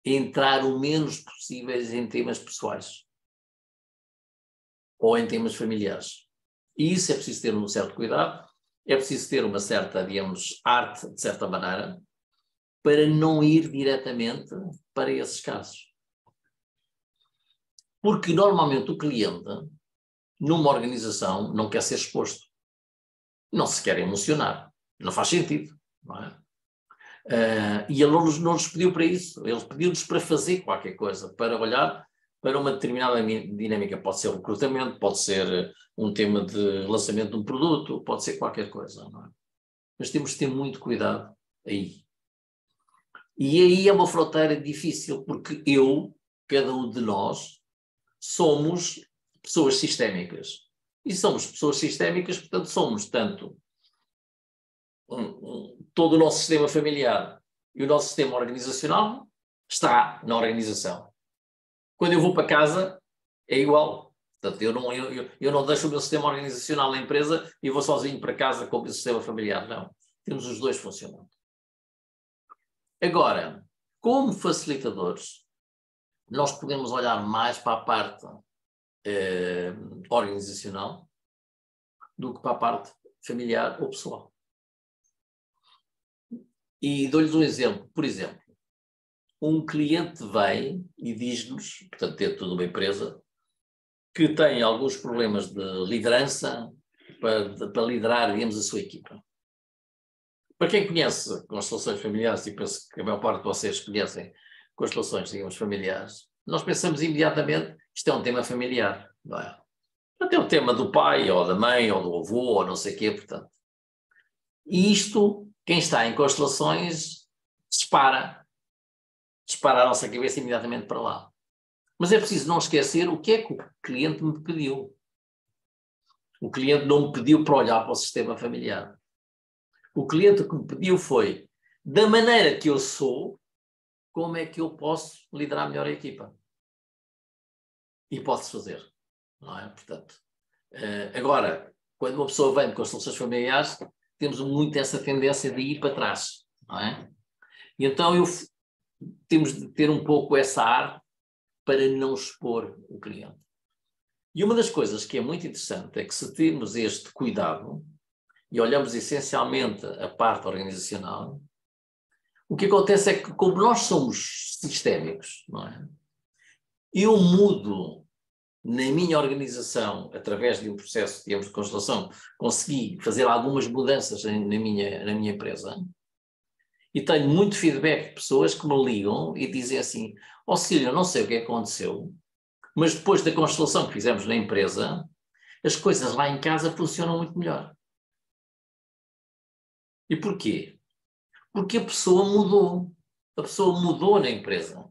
entrar o menos possível em temas pessoais ou em temas familiares. E isso é preciso ter um certo cuidado, é preciso ter uma certa, digamos, arte, de certa maneira, para não ir diretamente para esses casos. Porque normalmente o cliente, numa organização, não quer ser exposto. Não se quer emocionar. Não faz sentido, não é? E ele não nos pediu para isso. Ele pediu-nos para fazer qualquer coisa, para olhar para uma determinada dinâmica. Pode ser recrutamento, pode ser um tema de lançamento de um produto, pode ser qualquer coisa, não é? Mas temos que ter muito cuidado aí. E aí é uma fronteira difícil, porque cada um de nós, somos pessoas sistémicas. E somos pessoas sistémicas, portanto, somos tanto todo o nosso sistema familiar e o nosso sistema organizacional está na organização. Quando eu vou para casa, é igual. Portanto, eu não deixo o meu sistema organizacional na empresa e vou sozinho para casa com o meu sistema familiar. Não. Temos os dois funcionando. Agora, como facilitadores, nós podemos olhar mais para a parte organizacional do que para a parte familiar ou pessoal. E dou-lhes um exemplo. Por exemplo, um cliente vem e diz-nos, portanto, dentro de uma empresa, que tem alguns problemas de liderança para liderar, digamos, a sua equipa. Para quem conhece constelações familiares, e penso que a maior parte de vocês conhecem constelações, digamos, familiares, nós pensamos imediatamente que isto é um tema familiar, não é? Portanto, é um tema do pai, ou da mãe, ou do avô, ou não sei o quê, portanto. E isto, quem está em constelações, dispara a nossa cabeça imediatamente para lá. Mas é preciso não esquecer o que é que o cliente me pediu. O cliente não me pediu para olhar para o sistema familiar. O cliente que me pediu foi, da maneira que eu sou, como é que eu posso liderar melhor a equipa? E pode-se fazer, não é? Portanto, agora, quando uma pessoa vem de constelações familiares, temos muito essa tendência de ir para trás, não é? E então temos de ter um pouco essa arte para não expor o cliente. E uma das coisas que é muito interessante é que se temos este cuidado e olhamos essencialmente a parte organizacional, o que acontece é que, como nós somos sistémicos, não é? Eu mudo na minha organização, através de um processo, digamos, de constelação, consegui fazer algumas mudanças na minha empresa, e tenho muito feedback de pessoas que me ligam e dizem assim, Cílio, eu não sei o que aconteceu, mas depois da constelação que fizemos na empresa, as coisas lá em casa funcionam muito melhor. E porquê? Porque a pessoa mudou. A pessoa mudou na empresa.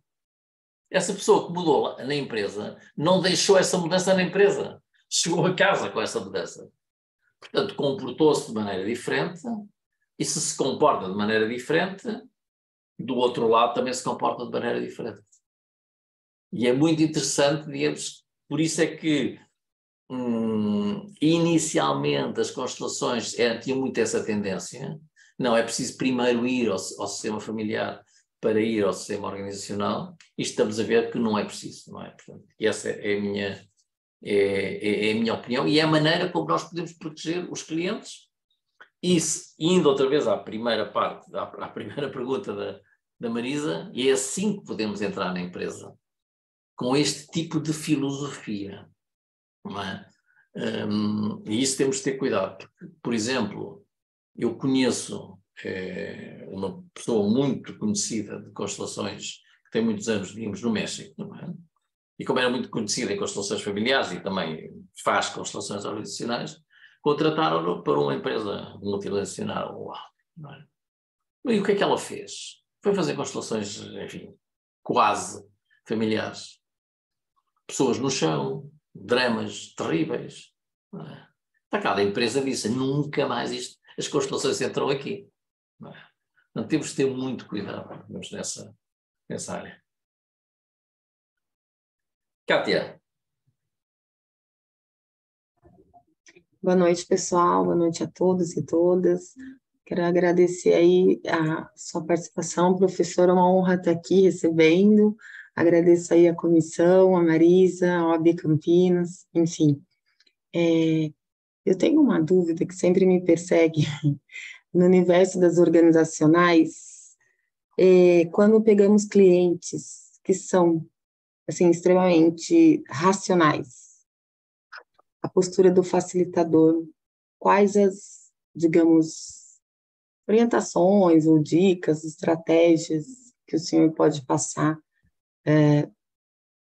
Essa pessoa que mudou na empresa não deixou essa mudança na empresa. Chegou a casa com essa mudança. Portanto, comportou-se de maneira diferente, e se comporta de maneira diferente, do outro lado também se comporta de maneira diferente. E é muito interessante, digamos, por isso é que inicialmente as constelações tinham muito essa tendência. Não, é preciso primeiro ir ao sistema familiar para ir ao sistema organizacional, e estamos a ver que não é preciso, não é? Portanto, essa é a minha opinião, e é a maneira como nós podemos proteger os clientes. E indo outra vez à primeira parte, à primeira pergunta da Marisa, e é assim que podemos entrar na empresa, com este tipo de filosofia, não é? E isso temos de ter cuidado, porque, por exemplo, eu conheço uma pessoa muito conhecida de constelações, que tem muitos anos, digamos, no México, não é? E como era muito conhecida em constelações familiares e também faz constelações organizacionais, contrataram-no para uma empresa multinacional lá, não é? E o que é que ela fez? Foi fazer constelações, enfim, quase familiares. Pessoas no chão, dramas terríveis. Não é? Cada empresa disse, nunca mais as constelações entram aqui. Não é? Então temos de ter muito cuidado nessa área. Kátia. Boa noite, pessoal. Boa noite a todos e todas. Quero agradecer aí a sua participação, professor, é uma honra estar aqui recebendo. Agradeço aí a comissão, a Marisa, a OAB Campinas, enfim. Eu tenho uma dúvida que sempre me persegue no universo das organizacionais, quando pegamos clientes que são, assim, extremamente racionais, a postura do facilitador, quais as, digamos, orientações ou dicas, estratégias que o senhor pode passar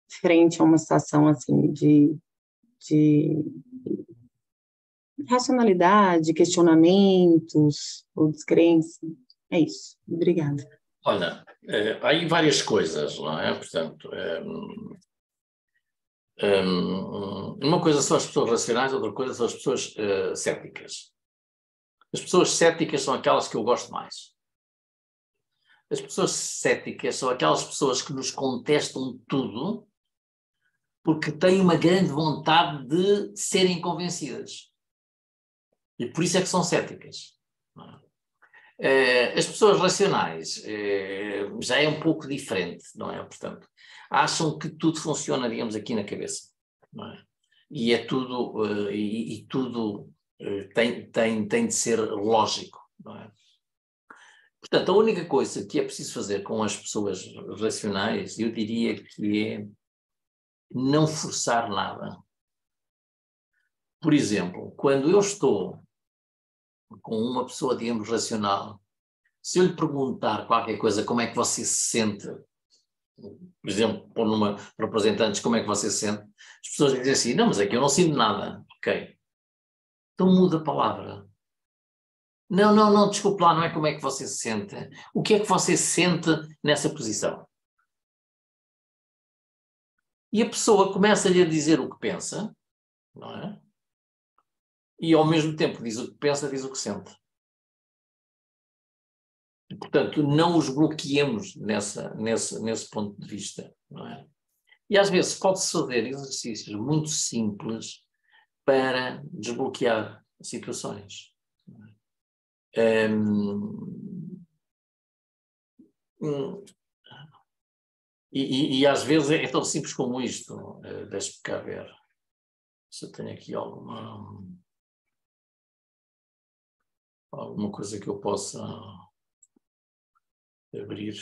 frente a uma situação assim de racionalidade, questionamentos ou descrença? É isso. Obrigada. Olha, há aí várias coisas, não é? Portanto, uma coisa são as pessoas racionais, outra coisa são as pessoas céticas. As pessoas céticas são aquelas que eu gosto mais. As pessoas céticas são aquelas pessoas que nos contestam tudo porque têm uma grande vontade de serem convencidas. E por isso é que são céticas. As pessoas racionais já é um pouco diferente, não é? Portanto, acham que tudo funciona, digamos, aqui na cabeça. Não é? E é tudo, e tudo tem de ser lógico. Não é? Portanto, a única coisa que é preciso fazer com as pessoas racionais, eu diria que é não forçar nada. Por exemplo, quando eu estou com uma pessoa, digamos, racional, se eu lhe perguntar qualquer coisa, como é que você se sente, por exemplo, pôr numa representante, como é que você se sente, as pessoas dizem assim, não, mas é que eu não sinto nada. Ok. Então muda a palavra. Não, desculpe lá, não é como é que você se sente. O que é que você sente nessa posição? E a pessoa começa-lhe a dizer o que pensa, não é? E ao mesmo tempo diz o que pensa, diz o que sente. E, portanto, não os bloqueemos nesse ponto de vista, não é? E às vezes pode-se fazer exercícios muito simples para desbloquear situações. E às vezes é tão simples como isto. Deixe-me cá ver se eu tenho aqui alguma coisa que eu possa abrir.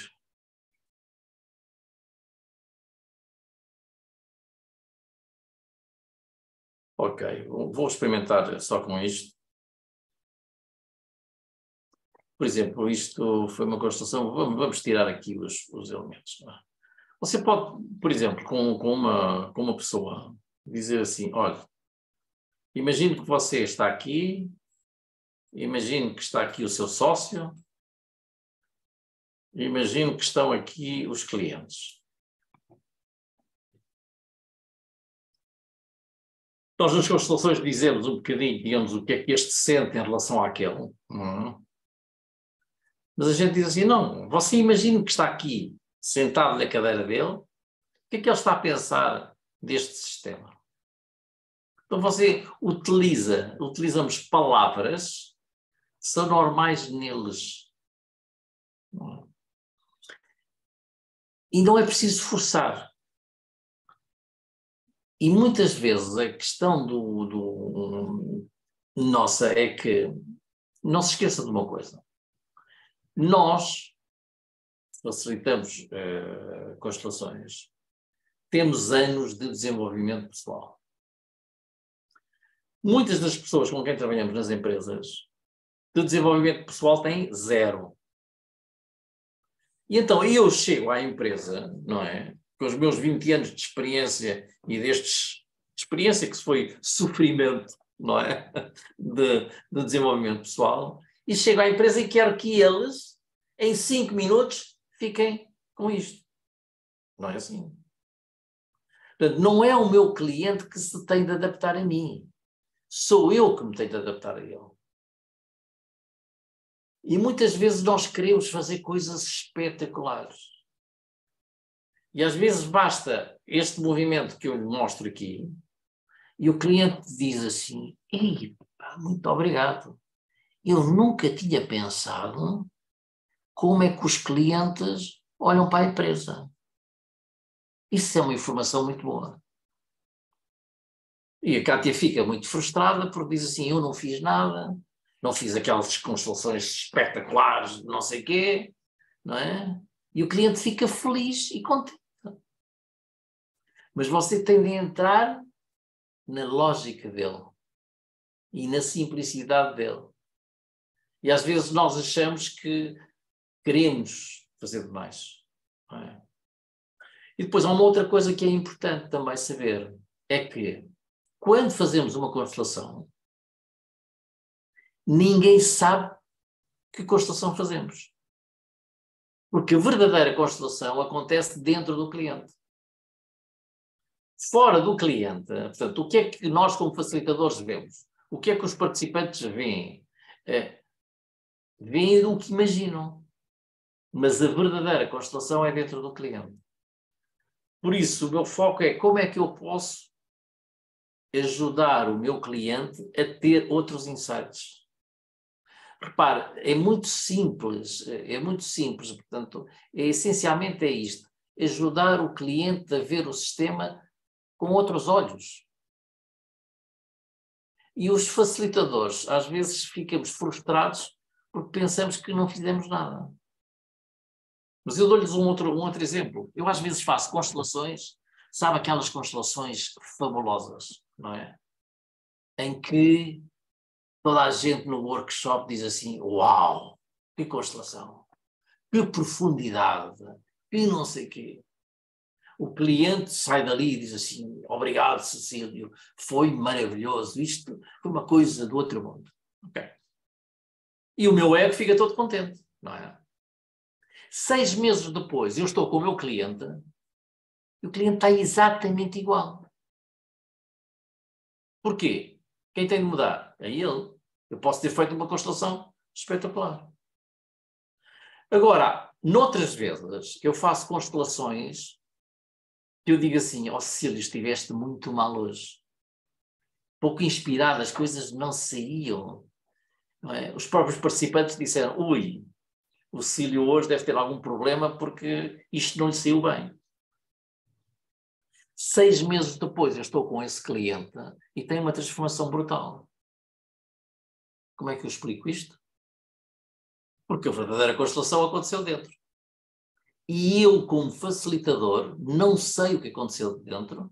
Ok, vou experimentar só com isto. Por exemplo, isto foi uma construção, vamos tirar aqui os elementos. Não é? Você pode, por exemplo, com uma pessoa, dizer assim, olha, imagine que você está aqui, imagine que está aqui o seu sócio, imagine que estão aqui os clientes. Nós nas constelações dizemos um bocadinho, digamos, o que é que este sente em relação àquele. Mas a gente diz assim, não, você imagine que está aqui, sentado na cadeira dele, o que é que ele está a pensar deste sistema? Então você utilizamos palavras que são normais neles. E não é preciso forçar. E muitas vezes a questão nossa é que, não se esqueça de uma coisa, nós facilitamos constelações, temos anos de desenvolvimento pessoal. Muitas das pessoas com quem trabalhamos nas empresas, de desenvolvimento pessoal têm 0. E então eu chego à empresa, não é? Com os meus 20 anos de experiência e de experiência que foi sofrimento, não é? De desenvolvimento pessoal, e chego à empresa e quero que eles, em 5 minutos, fiquem com isto. Não é assim. Portanto, não é o meu cliente que se tem de adaptar a mim. Sou eu que me tenho de adaptar a ele. E muitas vezes nós queremos fazer coisas espetaculares. E às vezes basta este movimento que eu lhe mostro aqui e o cliente diz assim, ei, muito obrigado. eu nunca tinha pensado como é que os clientes olham para a empresa. Isso é uma informação muito boa. E a Cátia fica muito frustrada porque diz assim, eu não fiz nada, não fiz aquelas constelações espetaculares de não sei quê, não é? E o cliente fica feliz e contente. Mas você tem de entrar na lógica dele e na simplicidade dele. E às vezes nós achamos que queremos fazer demais. Não é? E depois há uma outra coisa que é importante também saber, é que quando fazemos uma constelação, ninguém sabe que constelação fazemos. Porque a verdadeira constelação acontece dentro do cliente. Fora do cliente, portanto, o que é que nós como facilitadores vemos? O que é que os participantes veem? Veem o que imaginam. Mas a verdadeira constelação é dentro do cliente. Por isso, o meu foco é como é que eu posso ajudar o meu cliente a ter outros insights. Repare, é muito simples, portanto, essencialmente é isto, ajudar o cliente a ver o sistema com outros olhos. E os facilitadores, às vezes, ficamos frustrados porque pensamos que não fizemos nada. Mas eu dou-lhes um outro exemplo. Eu às vezes faço constelações, sabe aquelas constelações fabulosas, não é? Em que toda a gente no workshop diz assim, uau, que constelação, que profundidade, que não sei o quê. O cliente sai dali e diz assim, obrigado, Cecílio, foi maravilhoso, isto foi uma coisa do outro mundo. Okay. E o meu ego fica todo contente, não é? 6 meses depois, eu estou com o meu cliente e o cliente está exatamente igual. Porquê? Quem tem de mudar? É ele. Eu posso ter feito uma constelação espetacular. Agora, noutras vezes, eu faço constelações que eu digo assim, ó Cecílio, estiveste muito mal hoje. Pouco inspirado, as coisas não saíam. Não é? Os próprios participantes disseram, ui, o Cecílio hoje deve ter algum problema porque isto não lhe saiu bem. 6 meses depois eu estou com esse cliente e tem uma transformação brutal. Como é que eu explico isto? Porque a verdadeira constelação aconteceu dentro. E eu, como facilitador, não sei o que aconteceu dentro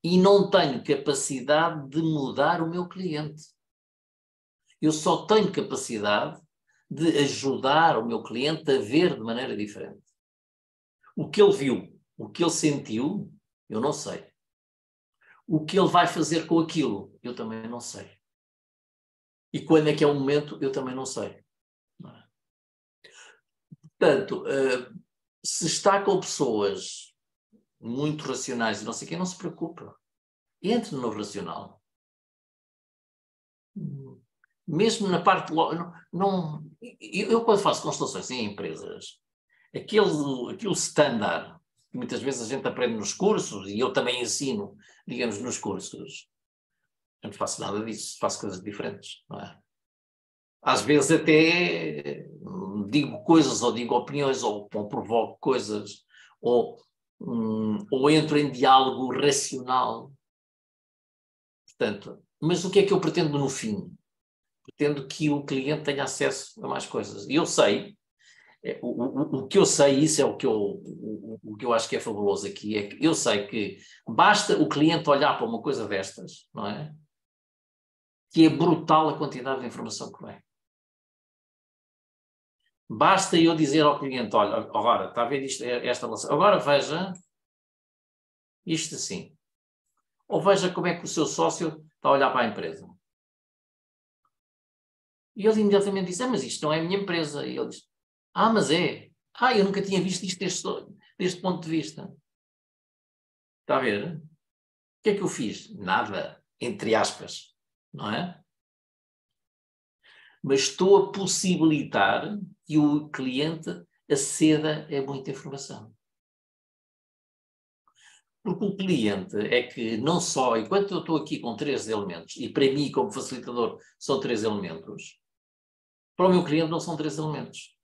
e não tenho capacidade de mudar o meu cliente. Eu só tenho capacidade de ajudar o meu cliente a ver de maneira diferente. O que ele viu, o que ele sentiu, eu não sei. O que ele vai fazer com aquilo, eu também não sei. E quando é que é o momento, eu também não sei. Não é? Portanto, se está com pessoas muito racionais e não sei o quê, não se preocupe. Entre no racional. Mesmo na parte... eu quando faço constelações em empresas, aquele standard, que muitas vezes a gente aprende nos cursos, e eu também ensino, digamos, nos cursos, eu não faço nada disso, faço coisas diferentes, não é? Às vezes até digo coisas, ou digo opiniões, ou provoco coisas, ou entro em diálogo racional. Portanto, mas o que é que eu pretendo no fim? Pretendo que o cliente tenha acesso a mais coisas. E eu sei, o que eu sei, isso é o que eu acho que é fabuloso aqui, é que eu sei que basta o cliente olhar para uma coisa destas, não é? Que é brutal a quantidade de informação que vem. Basta eu dizer ao cliente, olha, agora, está a ver esta relação, agora veja isto assim. Ou veja como é que o seu sócio está a olhar para a empresa. E ele imediatamente diz, mas isto não é a minha empresa. E ele diz, mas é. Eu nunca tinha visto isto deste ponto de vista. Está a ver? O que é que eu fiz? Nada, entre aspas, não é? Mas estou a possibilitar que o cliente aceda a muita informação. Porque o cliente é que não só, enquanto eu estou aqui com 3 elementos, e para mim como facilitador são 3 elementos, Para o meu cliente não são 3 elementos.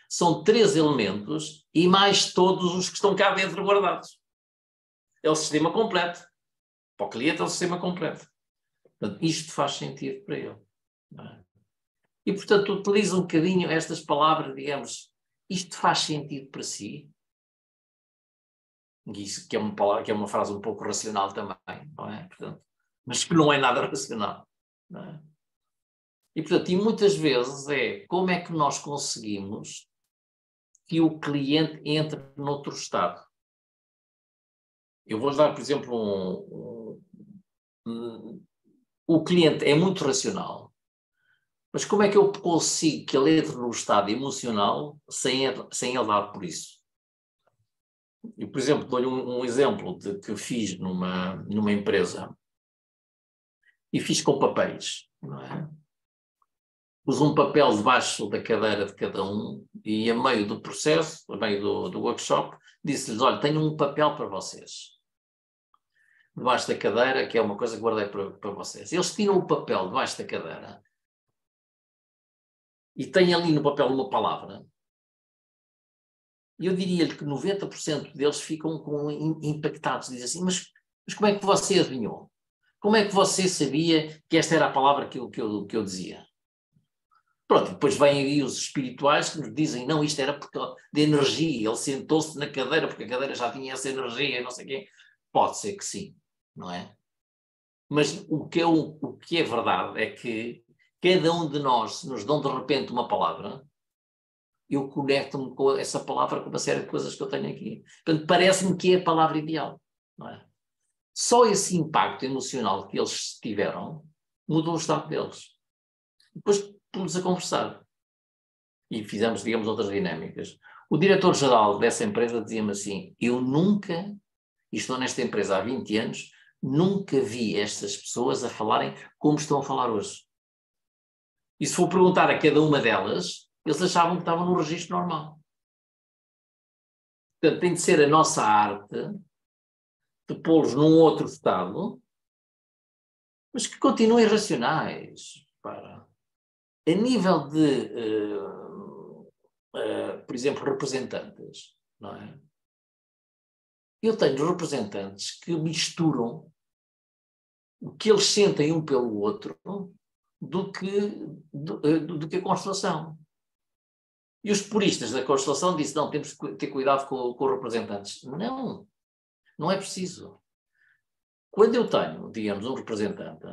São 3 elementos e mais todos os que estão cá dentro guardados. É o sistema completo. Para o cliente é o sistema completo. Portanto, isto faz sentido para ele. Não é? E, portanto, utiliza um bocadinho estas palavras, digamos, isto faz sentido para si? Isso que é uma palavra, que é uma frase um pouco racional também, não é? Portanto, mas que não é nada racional. Não é? E, portanto, e muitas vezes é como é que nós conseguimos que o cliente entre noutro estado. Eu vou dar, por exemplo, o cliente é muito racional, mas como é que eu consigo que ele entre no estado emocional sem ele dar por isso? Eu, por exemplo, dou-lhe um exemplo de que fiz numa empresa e fiz com papéis, não é? Pus um papel debaixo da cadeira de cada um e, a meio do processo, a meio do workshop, disse-lhes, olha, tenho um papel para vocês. Debaixo da cadeira, que é uma coisa que guardei para vocês. Eles tiram o papel debaixo da cadeira e têm ali no papel uma palavra. E eu diria-lhe que 90% deles ficam impactados. Dizem assim, mas como é que você adivinhou? Como é que você sabia que esta era a palavra que eu dizia? Pronto, depois vêm aí os espirituais que nos dizem, não, isto era porque de energia, ele sentou-se na cadeira porque a cadeira já tinha essa energia, não sei o quê. Pode ser que sim, não é? Mas o que é verdade é que cada um de nós, se nos dão de repente uma palavra, eu conecto-me com essa palavra com uma série de coisas que eu tenho aqui. Portanto, parece-me que é a palavra ideal, não é? Só esse impacto emocional que eles tiveram mudou o estado deles. Depois fomos a conversar e fizemos, digamos, outras dinâmicas. O diretor-geral dessa empresa dizia-me assim, eu nunca, e estou nesta empresa há 20 anos, nunca vi estas pessoas a falarem como estão a falar hoje. E se for perguntar a cada uma delas, eles achavam que estavam no registro normal. Portanto, tem de ser a nossa arte de pô-los num outro estado, mas que continuem racionais. A nível de, por exemplo, representantes, não é? Eu tenho representantes que misturam o que eles sentem um pelo outro do que a constelação. E os puristas da constelação disseram, não, temos que ter cuidado com os representantes. Não, não é preciso. Quando eu tenho, digamos, um representante,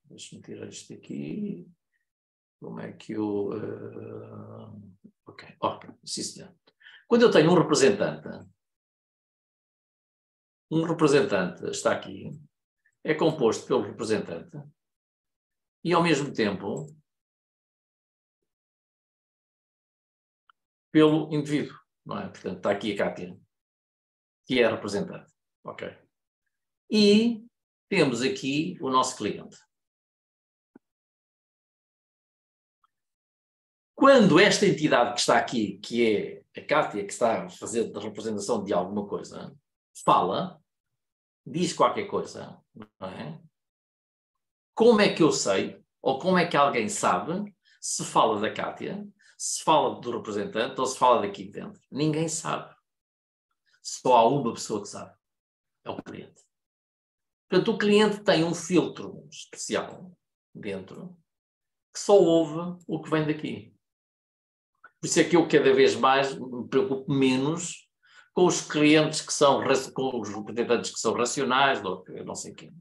deixa-me tirar isto aqui, como é que eu... ok, sim senhor. Quando eu tenho um representante está aqui, é composto pelo representante e, ao mesmo tempo, pelo indivíduo, não é? Portanto, está aqui a Cátia, que é a representante. Ok. E temos aqui o nosso cliente. Quando esta entidade que está aqui, que é a Cátia, que está a fazer a representação de alguma coisa, fala, diz qualquer coisa, não é? Como é que eu sei, ou como é que alguém sabe, se fala da Cátia, se fala do representante ou se fala daqui dentro? Ninguém sabe. Só há uma pessoa que sabe. É o cliente. Portanto, o cliente tem um filtro especial dentro que só ouve o que vem daqui. Por isso é que eu cada vez mais me preocupo menos com os clientes que são, com os representantes que são racionais, ou não sei o quê.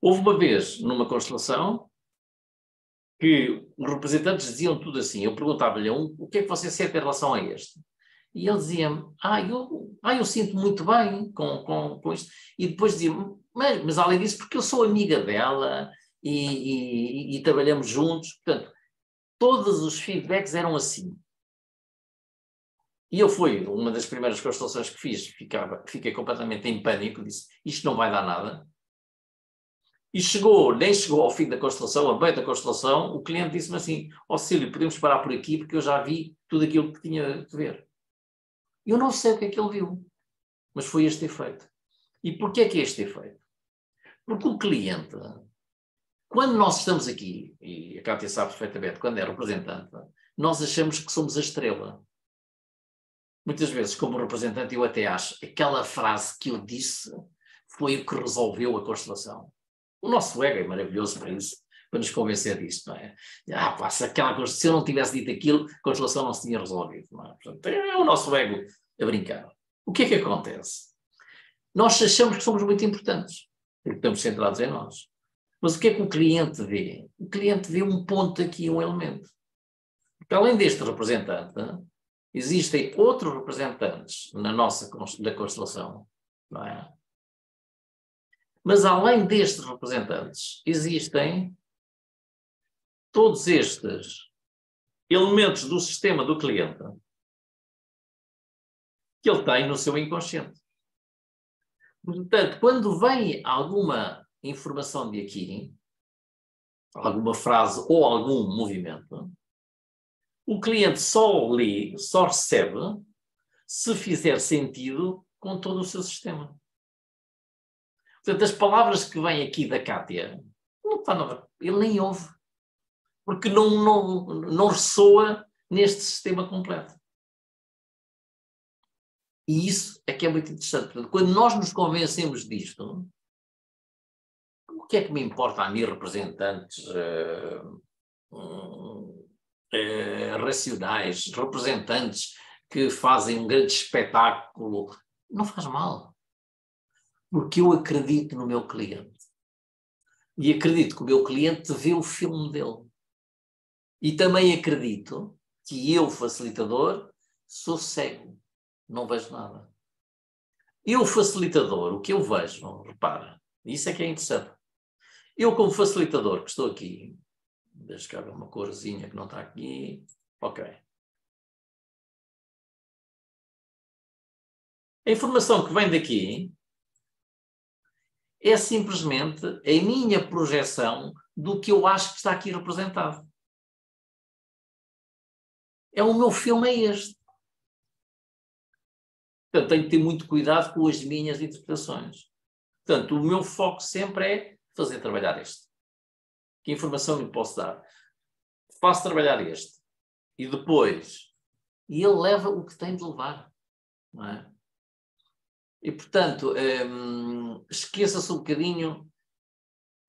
Houve uma vez, numa constelação, que os representantes diziam tudo assim. Eu perguntava-lhe o que é que você sente em relação a este? E ele dizia-me, eu sinto muito bem com isto. E depois dizia-me, mas além disso, porque eu sou amiga dela e trabalhamos juntos. Portanto, todos os feedbacks eram assim. E eu fui, uma das primeiras constelações que fiz, fiquei completamente em pânico, disse, isto não vai dar nada. E nem chegou ao fim da constelação, a meio da constelação, o cliente disse-me assim, Cílio, podemos parar por aqui porque eu já vi tudo aquilo que tinha de ver. Eu não sei o que é que ele viu, mas foi este efeito. E porquê é que é este efeito? Porque o cliente Quando nós estamos aqui, e a Cátia sabe perfeitamente, quando é representante, nós achamos que somos a estrela. Muitas vezes, como representante, eu até acho aquela frase que eu disse foi o que resolveu a constelação. O nosso ego é maravilhoso para isso, para nos convencer disto, não é? Pá, se eu não tivesse dito aquilo, a constelação não se tinha resolvido, não é? Portanto, é o nosso ego a brincar. O que é que acontece? Nós achamos que somos muito importantes, porque estamos centrados em nós. Mas o que é que o cliente vê? O cliente vê um ponto aqui, um elemento. Porque além deste representante, existem outros representantes da constelação, não é? Mas além destes representantes, existem todos estes elementos do sistema do cliente que ele tem no seu inconsciente. Portanto, quando vem alguma informação de aqui, alguma frase ou algum movimento, o cliente só lê, só recebe, se fizer sentido com todo o seu sistema. Portanto, as palavras que vêm aqui da Cátia, não está nada, ele nem ouve, porque não ressoa neste sistema completo. E isso é que é muito interessante. Portanto, quando nós nos convencemos disto, o que é que me importa a mim, representantes racionais, representantes que fazem um grande espetáculo? Não faz mal. Porque eu acredito no meu cliente. E acredito que o meu cliente vê o filme dele. E também acredito que eu, facilitador, sou cego. Não vejo nada. Eu, facilitador, o que eu vejo, repara, isso é que é interessante. Eu, como facilitador, que estou aqui, deixa cá ver uma corzinha que não está aqui, ok. A informação que vem daqui é simplesmente a minha projeção do que eu acho que está aqui representado. O meu filme é este. Portanto, tenho que ter muito cuidado com as minhas interpretações. Portanto, o meu foco sempre é fazer trabalhar este. Que informação lhe posso dar? Faço trabalhar este. E depois, ele leva o que tem de levar. Não é? E, portanto, esqueça-se um bocadinho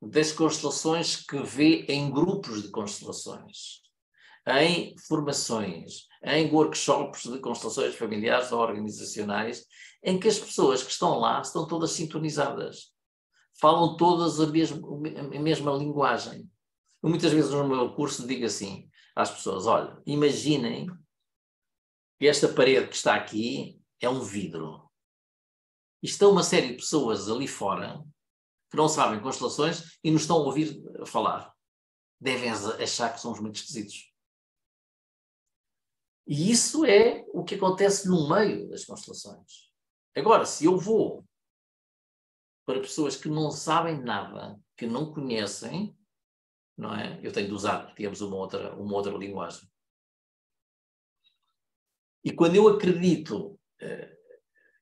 das constelações que vê em grupos de constelações, em formações, em workshops de constelações familiares ou organizacionais, em que as pessoas que estão lá estão todas sintonizadas. Falam todas a mesma linguagem. Eu, muitas vezes no meu curso digo assim às pessoas, olha, imaginem que esta parede que está aqui é um vidro. E estão uma série de pessoas ali fora que não sabem constelações e nos estão a ouvir falar. Devem achar que somos muito esquisitos. E isso é o que acontece no meio das constelações. Agora, se eu vou para pessoas que não sabem nada, que não conhecem, não é? Eu tenho de usar, digamos, uma outra linguagem. E quando eu acredito,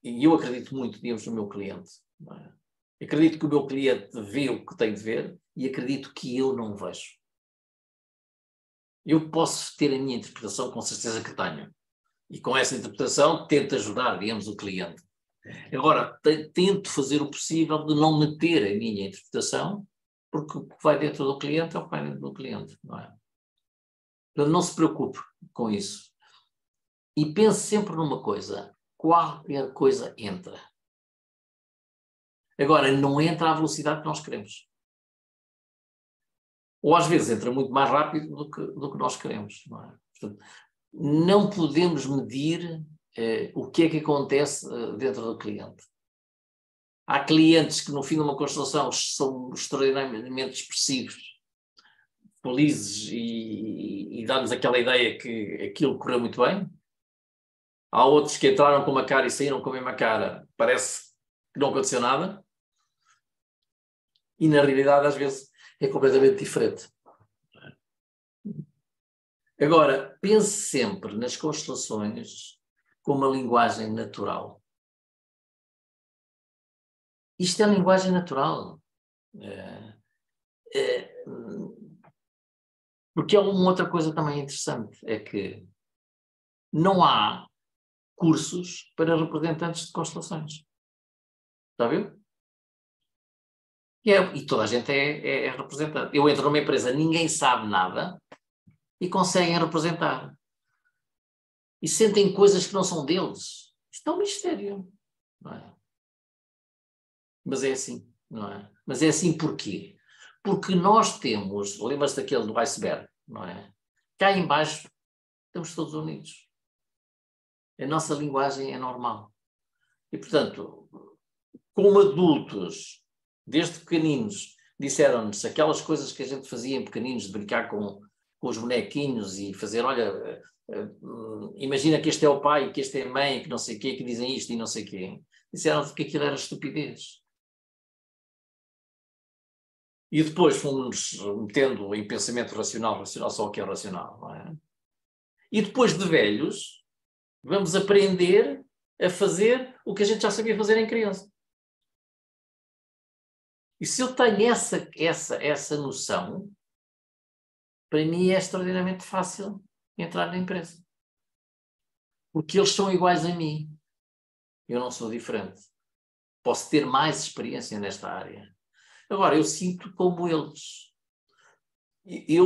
e eu acredito muito, digamos, no meu cliente, não é? Acredito que o meu cliente vê o que tem de ver e acredito que eu não vejo. Eu posso ter a minha interpretação, com certeza que tenho. E com essa interpretação tento ajudar, digamos, o cliente. Agora, tento fazer o possível de não meter a minha interpretação, porque o que vai dentro do cliente é o que vai dentro do cliente, não é? Então não se preocupe com isso. E pense sempre numa coisa, qualquer coisa entra. Agora, não entra à velocidade que nós queremos. Ou às vezes entra muito mais rápido do que nós queremos, não é? Portanto, não podemos medir o que é que acontece dentro do cliente. Há clientes que no fim de uma constelação são extraordinariamente expressivos, felizes e dá-nos aquela ideia que aquilo correu muito bem. Há outros que entraram com uma cara e saíram com a mesma cara, parece que não aconteceu nada. E na realidade às vezes é completamente diferente. Agora, pense sempre nas constelações com uma linguagem natural. Isto é linguagem natural. Porque é uma outra coisa também interessante, é que não há cursos para representantes de constelações. Está a ver? E toda a gente é representante. Eu entro numa empresa, ninguém sabe nada e conseguem representar. E sentem coisas que não são deles. Isto é um mistério, não é? Mas é assim, não é? Mas é assim porquê? Porque nós temos, lembra-se daquele do iceberg, não é? Cá em baixo estamos todos unidos. A nossa linguagem é normal. E, portanto, como adultos, desde pequeninos, disseram-nos aquelas coisas que a gente fazia em pequeninos, de brincar com os bonequinhos e fazer, olha, imagina que este é o pai, que este é a mãe, que não sei o quê, que dizem isto e não sei o quê. Disseram-nos que aquilo era estupidez. E depois fomos metendo em pensamento racional só o que é racional, não é? E depois de velhos, vamos aprender a fazer o que a gente já sabia fazer em criança. E se eu tenho essa noção, para mim é extraordinariamente fácil entrar na empresa. Porque eles são iguais a mim. Eu não sou diferente. Posso ter mais experiência nesta área. Agora, eu sinto como eles. E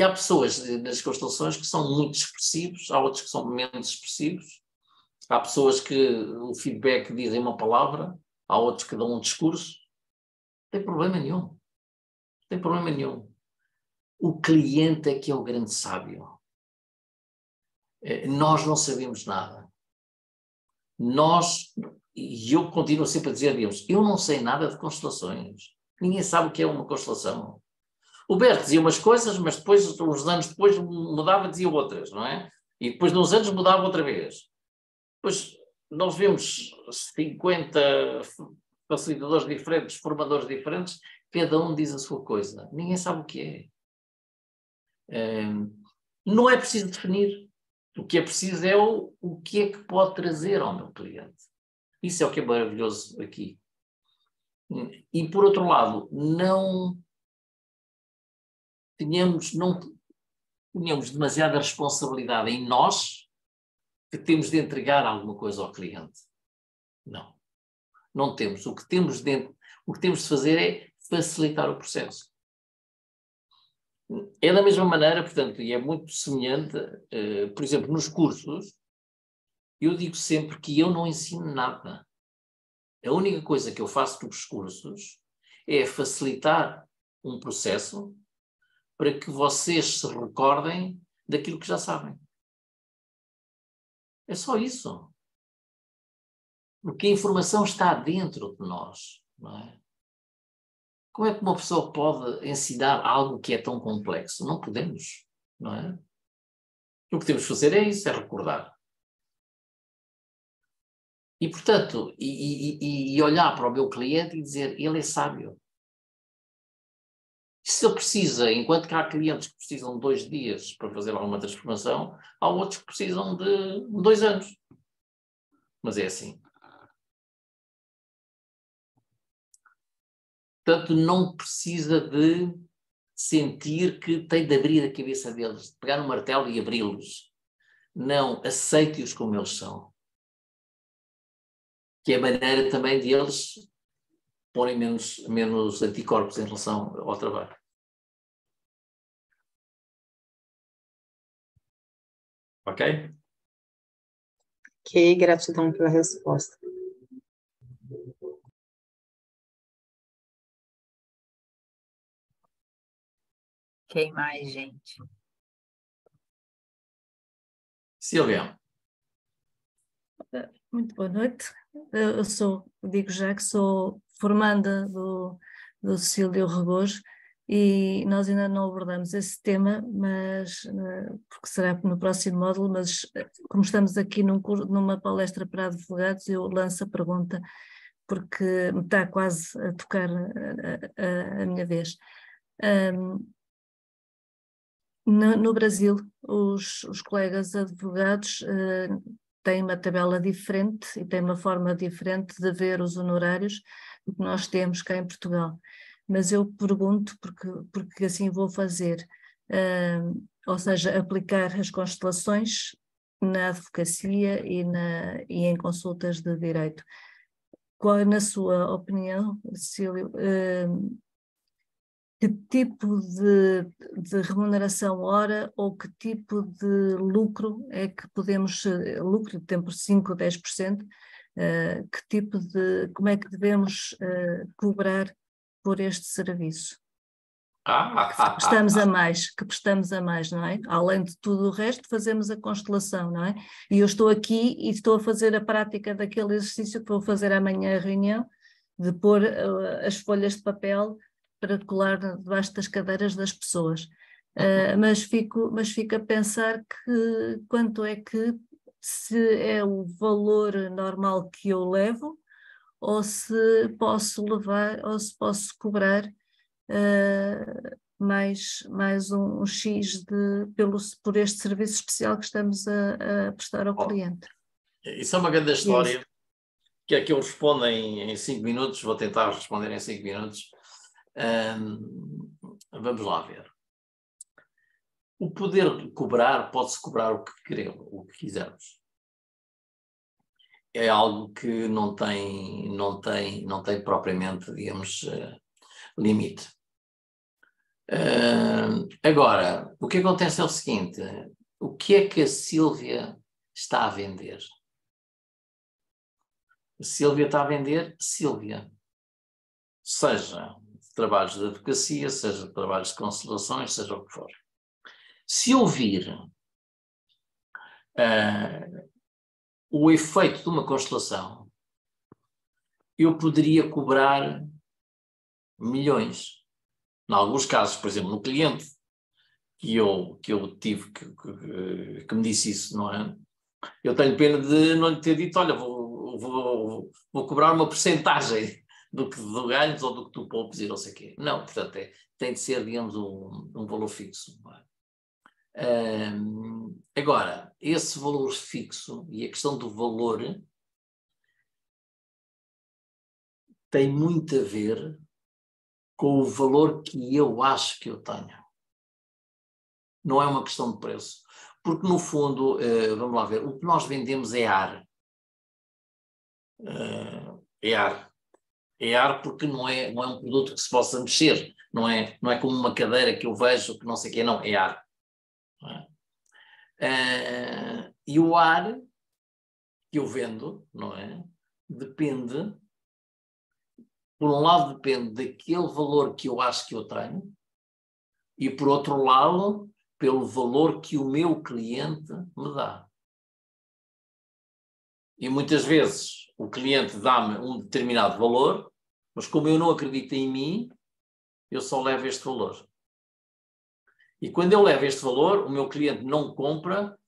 há pessoas nas constelações que são muito expressivos, há outros que são menos expressivos. Há pessoas que o feedback dizem uma palavra, há outros que dão um discurso. Não tem problema nenhum. Não tem problema nenhum. O cliente é que é o grande sábio. Nós não sabemos nada. E eu continuo sempre a dizer a Deus, eu não sei nada de constelações. Ninguém sabe o que é uma constelação. O Bert dizia umas coisas, mas depois, uns anos depois, mudava e dizia outras, não é? E depois de uns anos mudava outra vez. Depois nós vemos 50 facilitadores diferentes, formadores diferentes, cada um diz a sua coisa. Ninguém sabe o que é. Não é preciso definir. O que é preciso é o que é que pode trazer ao meu cliente. Isso é o que é maravilhoso aqui. E, por outro lado, não tenhamos demasiada responsabilidade em nós que temos de entregar alguma coisa ao cliente. Não. Não temos. O que temos de fazer é facilitar o processo. É da mesma maneira, portanto, e é muito semelhante, por exemplo, nos cursos, eu digo sempre que eu não ensino nada. A única coisa que eu faço nos cursos é facilitar um processo para que vocês se recordem daquilo que já sabem. É só isso. Porque a informação está dentro de nós, não é? Como é que uma pessoa pode ensinar algo que é tão complexo? Não podemos, não é? O que temos de fazer é isso, é recordar. E, portanto, e olhar para o meu cliente e dizer, ele é sábio. Se ele precisa, enquanto que há clientes que precisam de 2 dias para fazer alguma transformação, há outros que precisam de 2 anos. Mas é assim. Portanto, não precisa de sentir que tem de abrir a cabeça deles, de pegar no martelo e abri-los. Não, aceite-os como eles são. Que é a maneira também de eles porem menos anticorpos em relação ao trabalho. Ok? Ok, gratidão pela resposta. Quem mais, gente? Silvia. Muito boa noite. Eu digo já que sou formanda do Cecílio Rebojo e nós ainda não abordamos esse tema, mas porque será no próximo módulo, mas como estamos aqui numa palestra para advogados, eu lanço a pergunta porque me está quase a tocar a minha vez. No Brasil, os colegas advogados têm uma tabela diferente e têm uma forma diferente de ver os honorários do que nós temos cá em Portugal. mas eu pergunto porque assim vou fazer, ou seja, aplicar as constelações na advocacia e em consultas de direito. Qual, na sua opinião, Cecílio, que tipo de remuneração hora ou que tipo de lucro é que podemos, lucro de tempo 5 ou 10%, que tipo como é que devemos cobrar por este serviço? Que prestamos a mais, não é? Além de tudo o resto, fazemos a constelação, não é? E eu estou aqui e estou a fazer a prática daquele exercício que vou fazer amanhã a reunião, de pôr as folhas de papel para colar debaixo das cadeiras das pessoas. Mas fico a pensar que quanto é que, se é o valor normal que eu levo, ou se posso levar, ou se posso cobrar mais um X por este serviço especial que estamos a prestar ao cliente. Isso é uma grande história, que é que eu respondo em 5 minutos, vou tentar responder em 5 minutos. Vamos lá ver. O poder cobrar, pode-se cobrar o que queremos, o que quisermos. É algo que não tem propriamente, digamos, limite. Agora, o que acontece é o seguinte: o que é que a Sílvia está a vender? A Sílvia está a vender Sílvia. Seja trabalhos de advocacia, seja trabalhos de constelações, seja o que for. Se eu vir o efeito de uma constelação, eu poderia cobrar milhões. Em alguns casos, por exemplo, no cliente que eu tive, que me disse isso, não é? Eu tenho pena de não lhe ter dito, olha, vou cobrar uma porcentagem do que tu ganhas ou do que tu poupes e não sei o quê. Não, portanto, tem de ser, digamos, um valor fixo. Não é? Agora, esse valor fixo e a questão do valor tem muito a ver com o valor que eu acho que eu tenho. Não é uma questão de preço. Porque, no fundo, vamos lá ver, o que nós vendemos é ar. É ar. É ar porque não é um produto que se possa mexer. Não é como uma cadeira que eu vejo, que não sei o quê, não. É ar. Não é? E o ar que eu vendo, não é? Depende, por um lado depende daquele valor que eu acho que eu tenho e por outro lado pelo valor que o meu cliente me dá. E muitas vezes o cliente dá-me um determinado valor, mas como eu não acredito em mim, eu só levo este valor. E quando eu levo este valor, o meu cliente não compra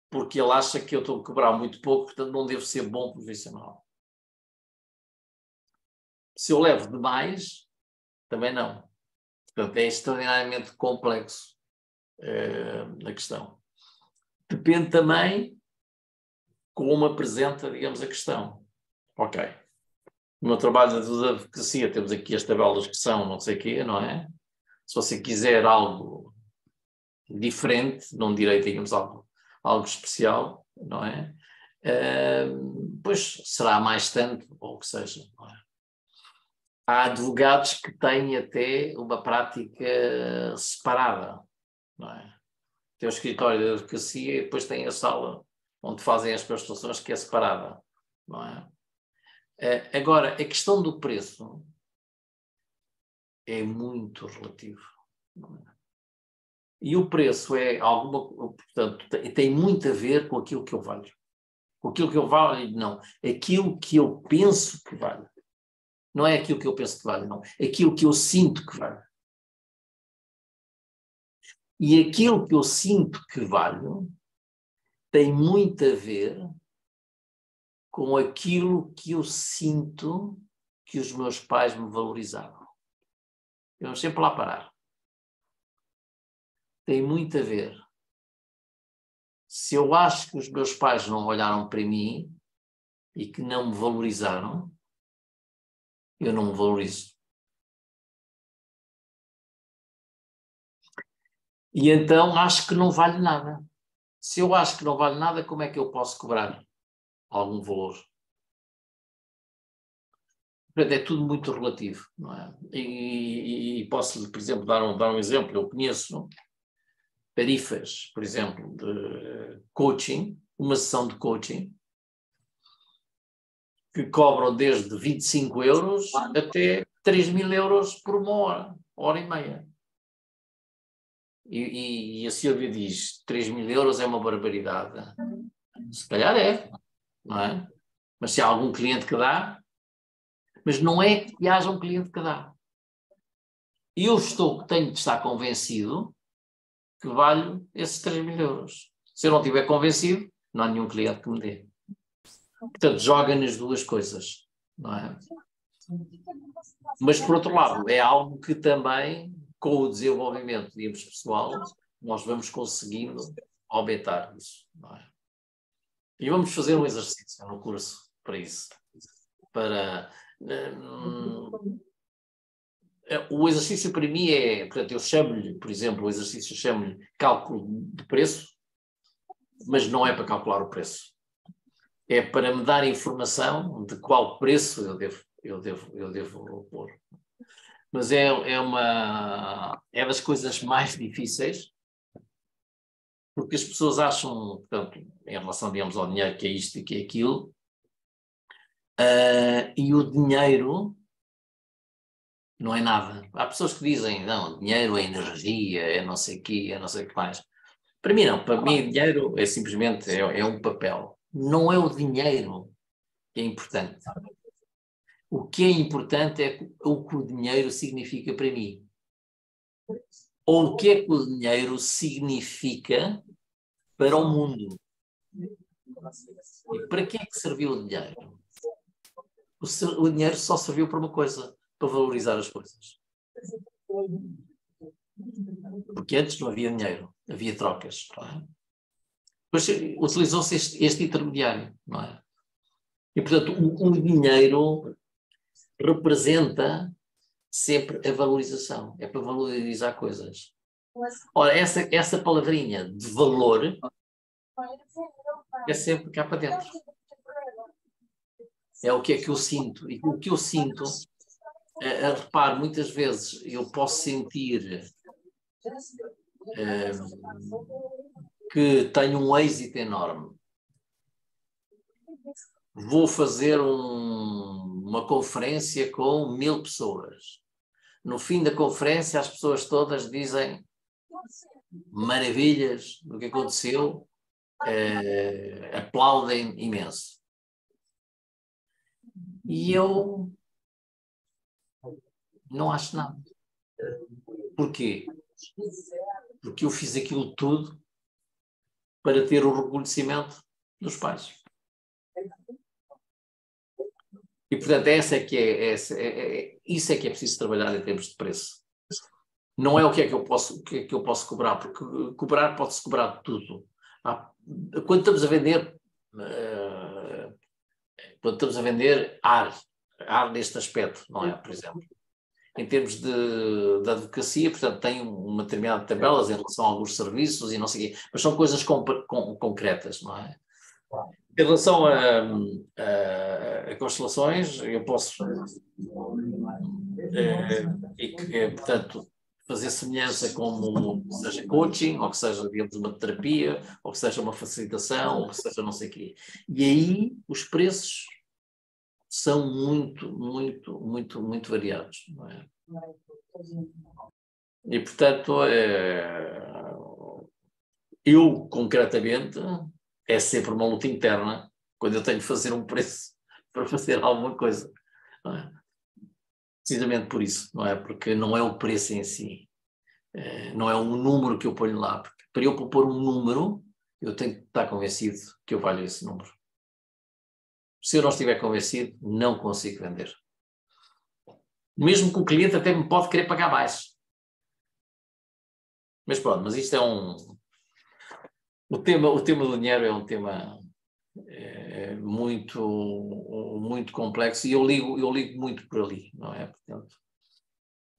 porque ele acha que eu estou a cobrar muito pouco, portanto não devo ser bom profissional. Se eu levo demais, também não. Portanto, é extraordinariamente complexo a questão. Depende também como apresenta, digamos, a questão. Ok. No meu trabalho de advocacia temos aqui as tabelas que são não sei o quê, não é? Se você quiser algo diferente, não direito, digamos, algo especial, não é? Pois será mais tanto, ou o que seja, não é? Há advogados que têm até uma prática separada, não é? Tem o escritório de advocacia e depois tem a sala onde fazem as prestações que é separada, não é? Agora, a questão do preço é muito relativo, não é? E o preço é portanto, tem muito a ver com aquilo que eu valho. Com aquilo que eu valho, não. Aquilo que eu penso que vale. Não é aquilo que eu penso que vale, não. Aquilo que eu sinto que vale. E aquilo que eu sinto que vale tem muito a ver com aquilo que eu sinto que os meus pais me valorizavam. Vamos sempre lá parar. Tem muito a ver. Se eu acho que os meus pais não olharam para mim e que não me valorizaram, eu não me valorizo. E então acho que não vale nada. Se eu acho que não vale nada, como é que eu posso cobrar algum valor? Portanto, é tudo muito relativo, não é? E posso, por exemplo, dar um exemplo. Eu conheço tarifas, por exemplo, de coaching, uma sessão de coaching, que cobram desde 25 euros até 3.000 euros por uma hora e meia. E a Silvia diz, 3.000 euros é uma barbaridade. Se calhar é, não é? Mas se há algum cliente que dá, mas não é que haja um cliente que dá. E eu tenho de estar convencido que vale esses 3.000 euros. Se eu não estiver convencido, não há nenhum cliente que me dê. Portanto, joga nas duas coisas, não é? Mas, por outro lado, é algo que também, com o desenvolvimento, digamos, pessoal, nós vamos conseguindo aumentar isso, não é? E vamos fazer um exercício no curso para isso. O exercício para mim é, portanto, eu chamo-lhe, por exemplo, o exercício chamo-lhe cálculo de preço, mas não é para calcular o preço. É para me dar informação de qual preço eu devo pôr. Mas é das coisas mais difíceis, porque as pessoas acham, portanto, em relação, digamos, ao dinheiro, que é isto e que é aquilo, e o dinheiro não é nada. Há pessoas que dizem, não, dinheiro é energia, é não sei o quê, é não sei o que mais. Para mim não, para mim dinheiro é simplesmente é um papel. Não é o dinheiro que é importante. O que é importante é o que o dinheiro significa para mim. Ou o que é que o dinheiro significa para o mundo. E para que é que serviu o dinheiro? O dinheiro só serviu para uma coisa, para valorizar as coisas. Porque antes não havia dinheiro, havia trocas. Não é? Depois utilizou-se este intermediário. Não é? E, portanto, o dinheiro representa sempre a valorização. É para valorizar coisas. Ora, essa palavrinha de valor é sempre cá para dentro. É o que é que eu sinto. E o que eu sinto, repare, muitas vezes eu posso sentir que tenho um êxito enorme. Vou fazer uma conferência com 1.000 pessoas. No fim da conferência, as pessoas todas dizem maravilhas do que aconteceu, aplaudem imenso. E eu não acho nada. Porquê? Porque eu fiz aquilo tudo para ter o reconhecimento dos pais. E, portanto, isso é que é preciso trabalhar em termos de preço. Não é o que é que eu posso cobrar, porque pode-se cobrar de tudo. Quando estamos a vender ar neste aspecto, não é? Por exemplo, em termos de advocacia, portanto, tem uma determinada tabelas em relação a alguns serviços e não sei o quê, mas são coisas concretas, não é? Em relação a constelações, eu posso, portanto, fazer semelhança como seja coaching, ou que seja, digamos, uma terapia, ou que seja uma facilitação, ou que seja não sei o quê. E aí os preços são muito variados, não é? E, portanto, eu, concretamente, é sempre uma luta interna quando eu tenho de fazer um preço para fazer alguma coisa. Não é? Precisamente por isso, não é? Porque não é o preço em si. Não é um número que eu ponho lá. Porque para eu pôr um número, eu tenho que estar convencido que eu valho esse número. Se eu não estiver convencido, não consigo vender. Mesmo que o cliente até me pode querer pagar mais. Mas pronto, mas isto é o tema do dinheiro é um tema muito complexo e eu ligo muito por ali, não é? Portanto,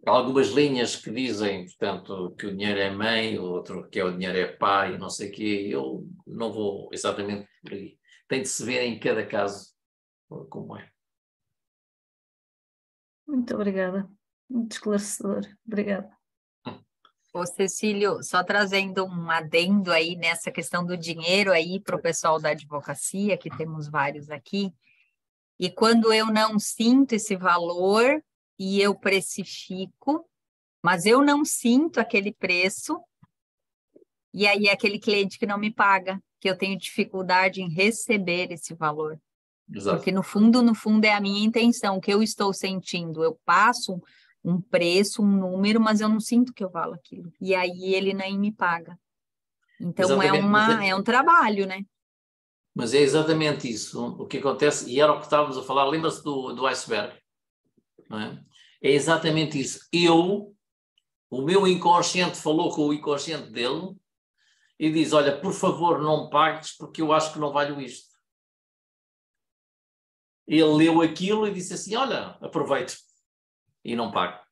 Há algumas linhas que dizem, portanto, que o dinheiro é mãe, outro que o dinheiro é pai, não sei o quê. Eu não vou exatamente por aí. Tem de se ver em cada caso como é. Muito obrigada. Muito esclarecedor. Obrigada. Ô, Cecílio, só trazendo um adendo aí nessa questão do dinheiro aí para o pessoal da advocacia, que temos vários aqui, e quando eu não sinto esse valor e eu precifico, mas eu não sinto aquele preço, e aí é aquele cliente que não me paga, que eu tenho dificuldade em receber esse valor. Exato. Porque no fundo é a minha intenção, o que eu estou sentindo. Eu passo um preço, um número, mas eu não sinto que eu valo aquilo. E aí ele nem me paga. Então é um trabalho, né? Mas é exatamente isso o que acontece, e era o que estávamos a falar, lembra-se do iceberg, não é? É exatamente isso. O meu inconsciente falou com o inconsciente dele e diz, olha, por favor, não me pagues porque eu acho que não valho isto. Ele leu aquilo e disse assim, olha, aproveito e não pago.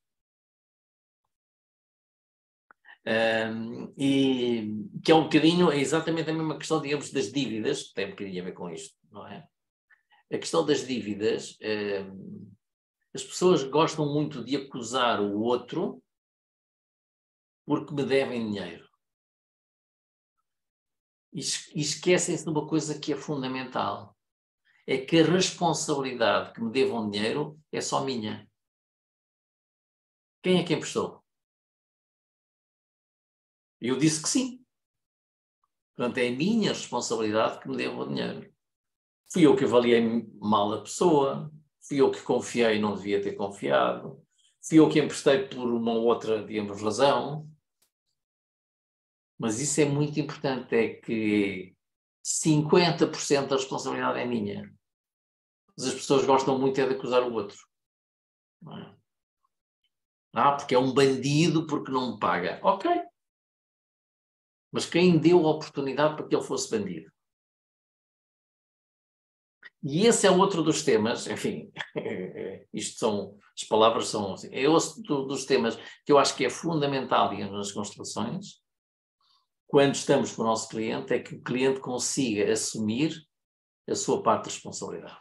E que é um bocadinho, é exatamente a mesma questão, digamos, das dívidas, que tem um bocadinho a ver com isto, não é? A questão das dívidas, as pessoas gostam muito de acusar o outro porque me devem dinheiro. E esquecem-se de uma coisa que é fundamental. É que a responsabilidade que me devam dinheiro é só minha. Quem é que emprestou? Eu disse que sim. Portanto, é a minha responsabilidade que me devam dinheiro. Fui eu que avaliei mal a pessoa, fui eu que confiei e não devia ter confiado, fui eu que emprestei por uma outra, digamos, razão. Mas isso é muito importante, é que 50% da responsabilidade é minha. Mas as pessoas gostam muito é de acusar o outro. Não é? Porque é um bandido porque não me paga. Ok. Mas quem deu a oportunidade para que ele fosse bandido? E esse é outro dos temas, enfim, isto são, as palavras são assim, é outro dos temas que eu acho que é fundamental, digamos, nas constelações, quando estamos com o nosso cliente, é que o cliente consiga assumir a sua parte de responsabilidade.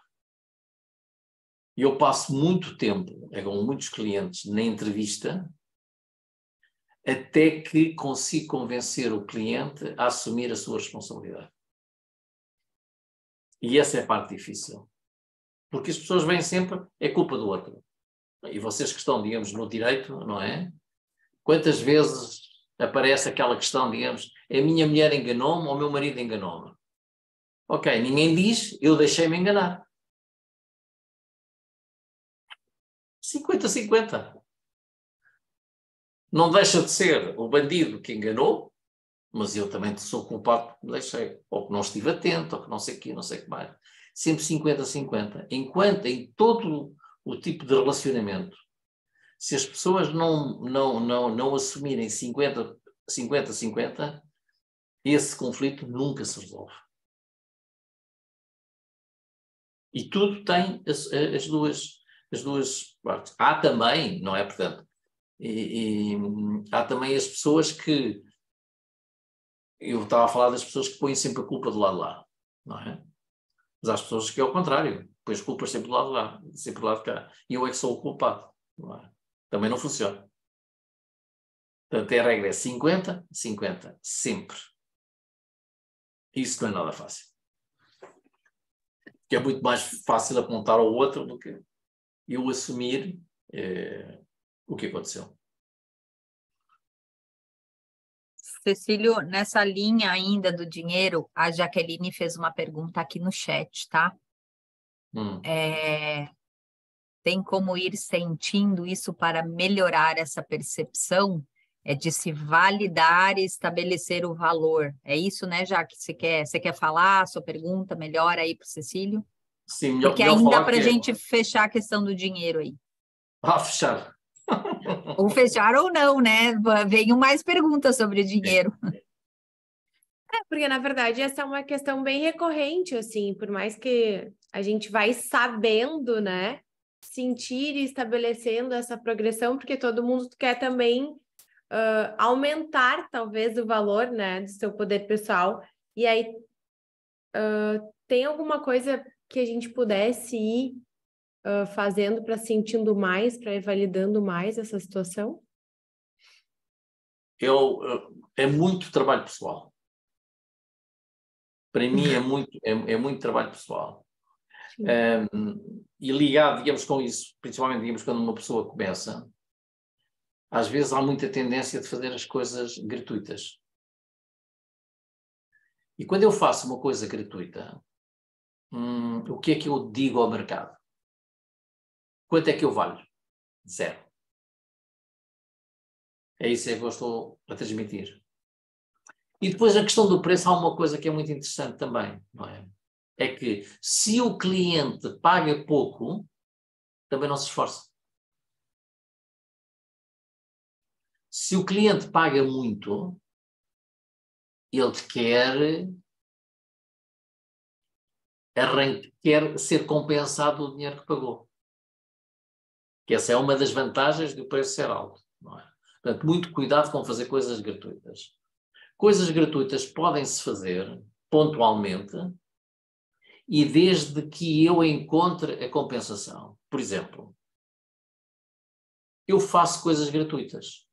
E eu passo muito tempo, com muitos clientes, na entrevista, até que consigo convencer o cliente a assumir a sua responsabilidade. E essa é a parte difícil. Porque as pessoas veem sempre, é culpa do outro. E vocês que estão, digamos, no direito, não é? Quantas vezes aparece aquela questão, digamos, a minha mulher enganou-me ou o meu marido enganou-me? Ok, ninguém diz, eu deixei-me enganar. 50-50. Não deixa de ser o bandido que enganou, mas eu também sou culpado porque me deixei. Ou que não estive atento, ou que não sei o quê, não sei o que mais. Sempre 50-50. Enquanto em todo o tipo de relacionamento, se as pessoas não assumirem 50-50, esse conflito nunca se resolve. E tudo tem as duas partes. Há também, não é? Portanto, há também as pessoas que... Eu estava a falar das pessoas que põem sempre a culpa do lado de lá, não é? Mas há as pessoas que é o contrário, põem as culpas sempre do lado de lá, sempre do lado de cá. E eu é que sou o culpado, não é? Também não funciona. Portanto, a regra é 50-50, sempre. Isso não é nada fácil. Que é muito mais fácil apontar ao outro do que eu assumir o que aconteceu. Cecílio, nessa linha ainda do dinheiro, a Jaqueline fez uma pergunta aqui no chat, tá? Tem como ir sentindo isso para melhorar essa percepção de se validar e estabelecer o valor. É isso, né, Jaque? Você quer falar a sua pergunta melhor aí para o Cecílio? Sim, porque ainda para a gente fechar a questão do dinheiro aí. Fechar. Ou fechar ou não, né? Venham mais perguntas sobre dinheiro. Porque, na verdade, essa é uma questão bem recorrente, assim, por mais que a gente vai sabendo, né? sentir e estabelecendo essa progressão, porque todo mundo quer também aumentar, talvez, o valor, né, do seu poder pessoal. E aí, tem alguma coisa que a gente pudesse ir fazendo para sentindo mais, para ir validando mais essa situação? É muito trabalho pessoal. Para mim é muito trabalho pessoal. E ligado, digamos, com isso, principalmente, digamos, quando uma pessoa começa, às vezes há muita tendência de fazer as coisas gratuitas. E quando eu faço uma coisa gratuita, o que é que eu digo ao mercado? Quanto é que eu valho? 0. É isso que eu estou a transmitir. E depois a questão do preço, há uma coisa que é muito interessante também, não é? É que se o cliente paga pouco, também não se esforça. Se o cliente paga muito, ele quer ser compensado o dinheiro que pagou. Que essa é uma das vantagens do preço ser alto, não é? Portanto, muito cuidado com fazer coisas gratuitas. Coisas gratuitas podem-se fazer pontualmente e desde que eu encontre a compensação. Por exemplo, eu faço coisas gratuitas.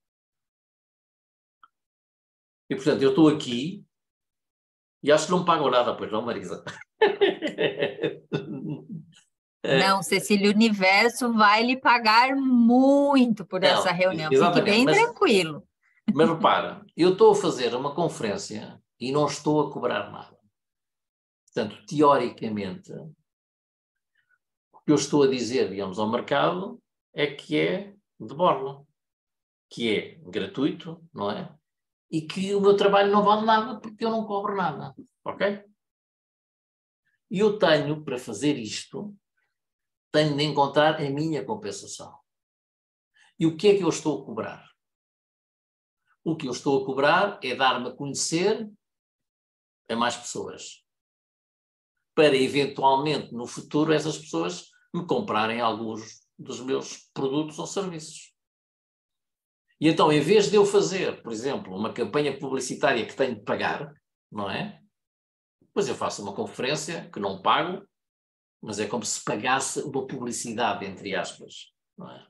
E, portanto, eu estou aqui e acho que não me pagam nada, pois não, Marisa? Não, Cecília, o universo vai lhe pagar muito por essa reunião. Fique bem tranquilo. Mas repara, eu estou a fazer uma conferência e não estou a cobrar nada. Portanto, teoricamente, o que eu estou a dizer, digamos, ao mercado é que é de borla, que é gratuito, não é? E que o meu trabalho não vale nada porque eu não cobro nada, ok? E eu tenho, para fazer isto, tenho de encontrar a minha compensação. E o que é que eu estou a cobrar? O que eu estou a cobrar é dar-me a conhecer a mais pessoas. Para, eventualmente, no futuro, essas pessoas me comprarem alguns dos meus produtos ou serviços. E então, em vez de eu fazer, por exemplo, uma campanha publicitária que tenho de pagar, não é? Depois eu faço uma conferência que não pago, mas é como se pagasse uma publicidade, entre aspas, não é?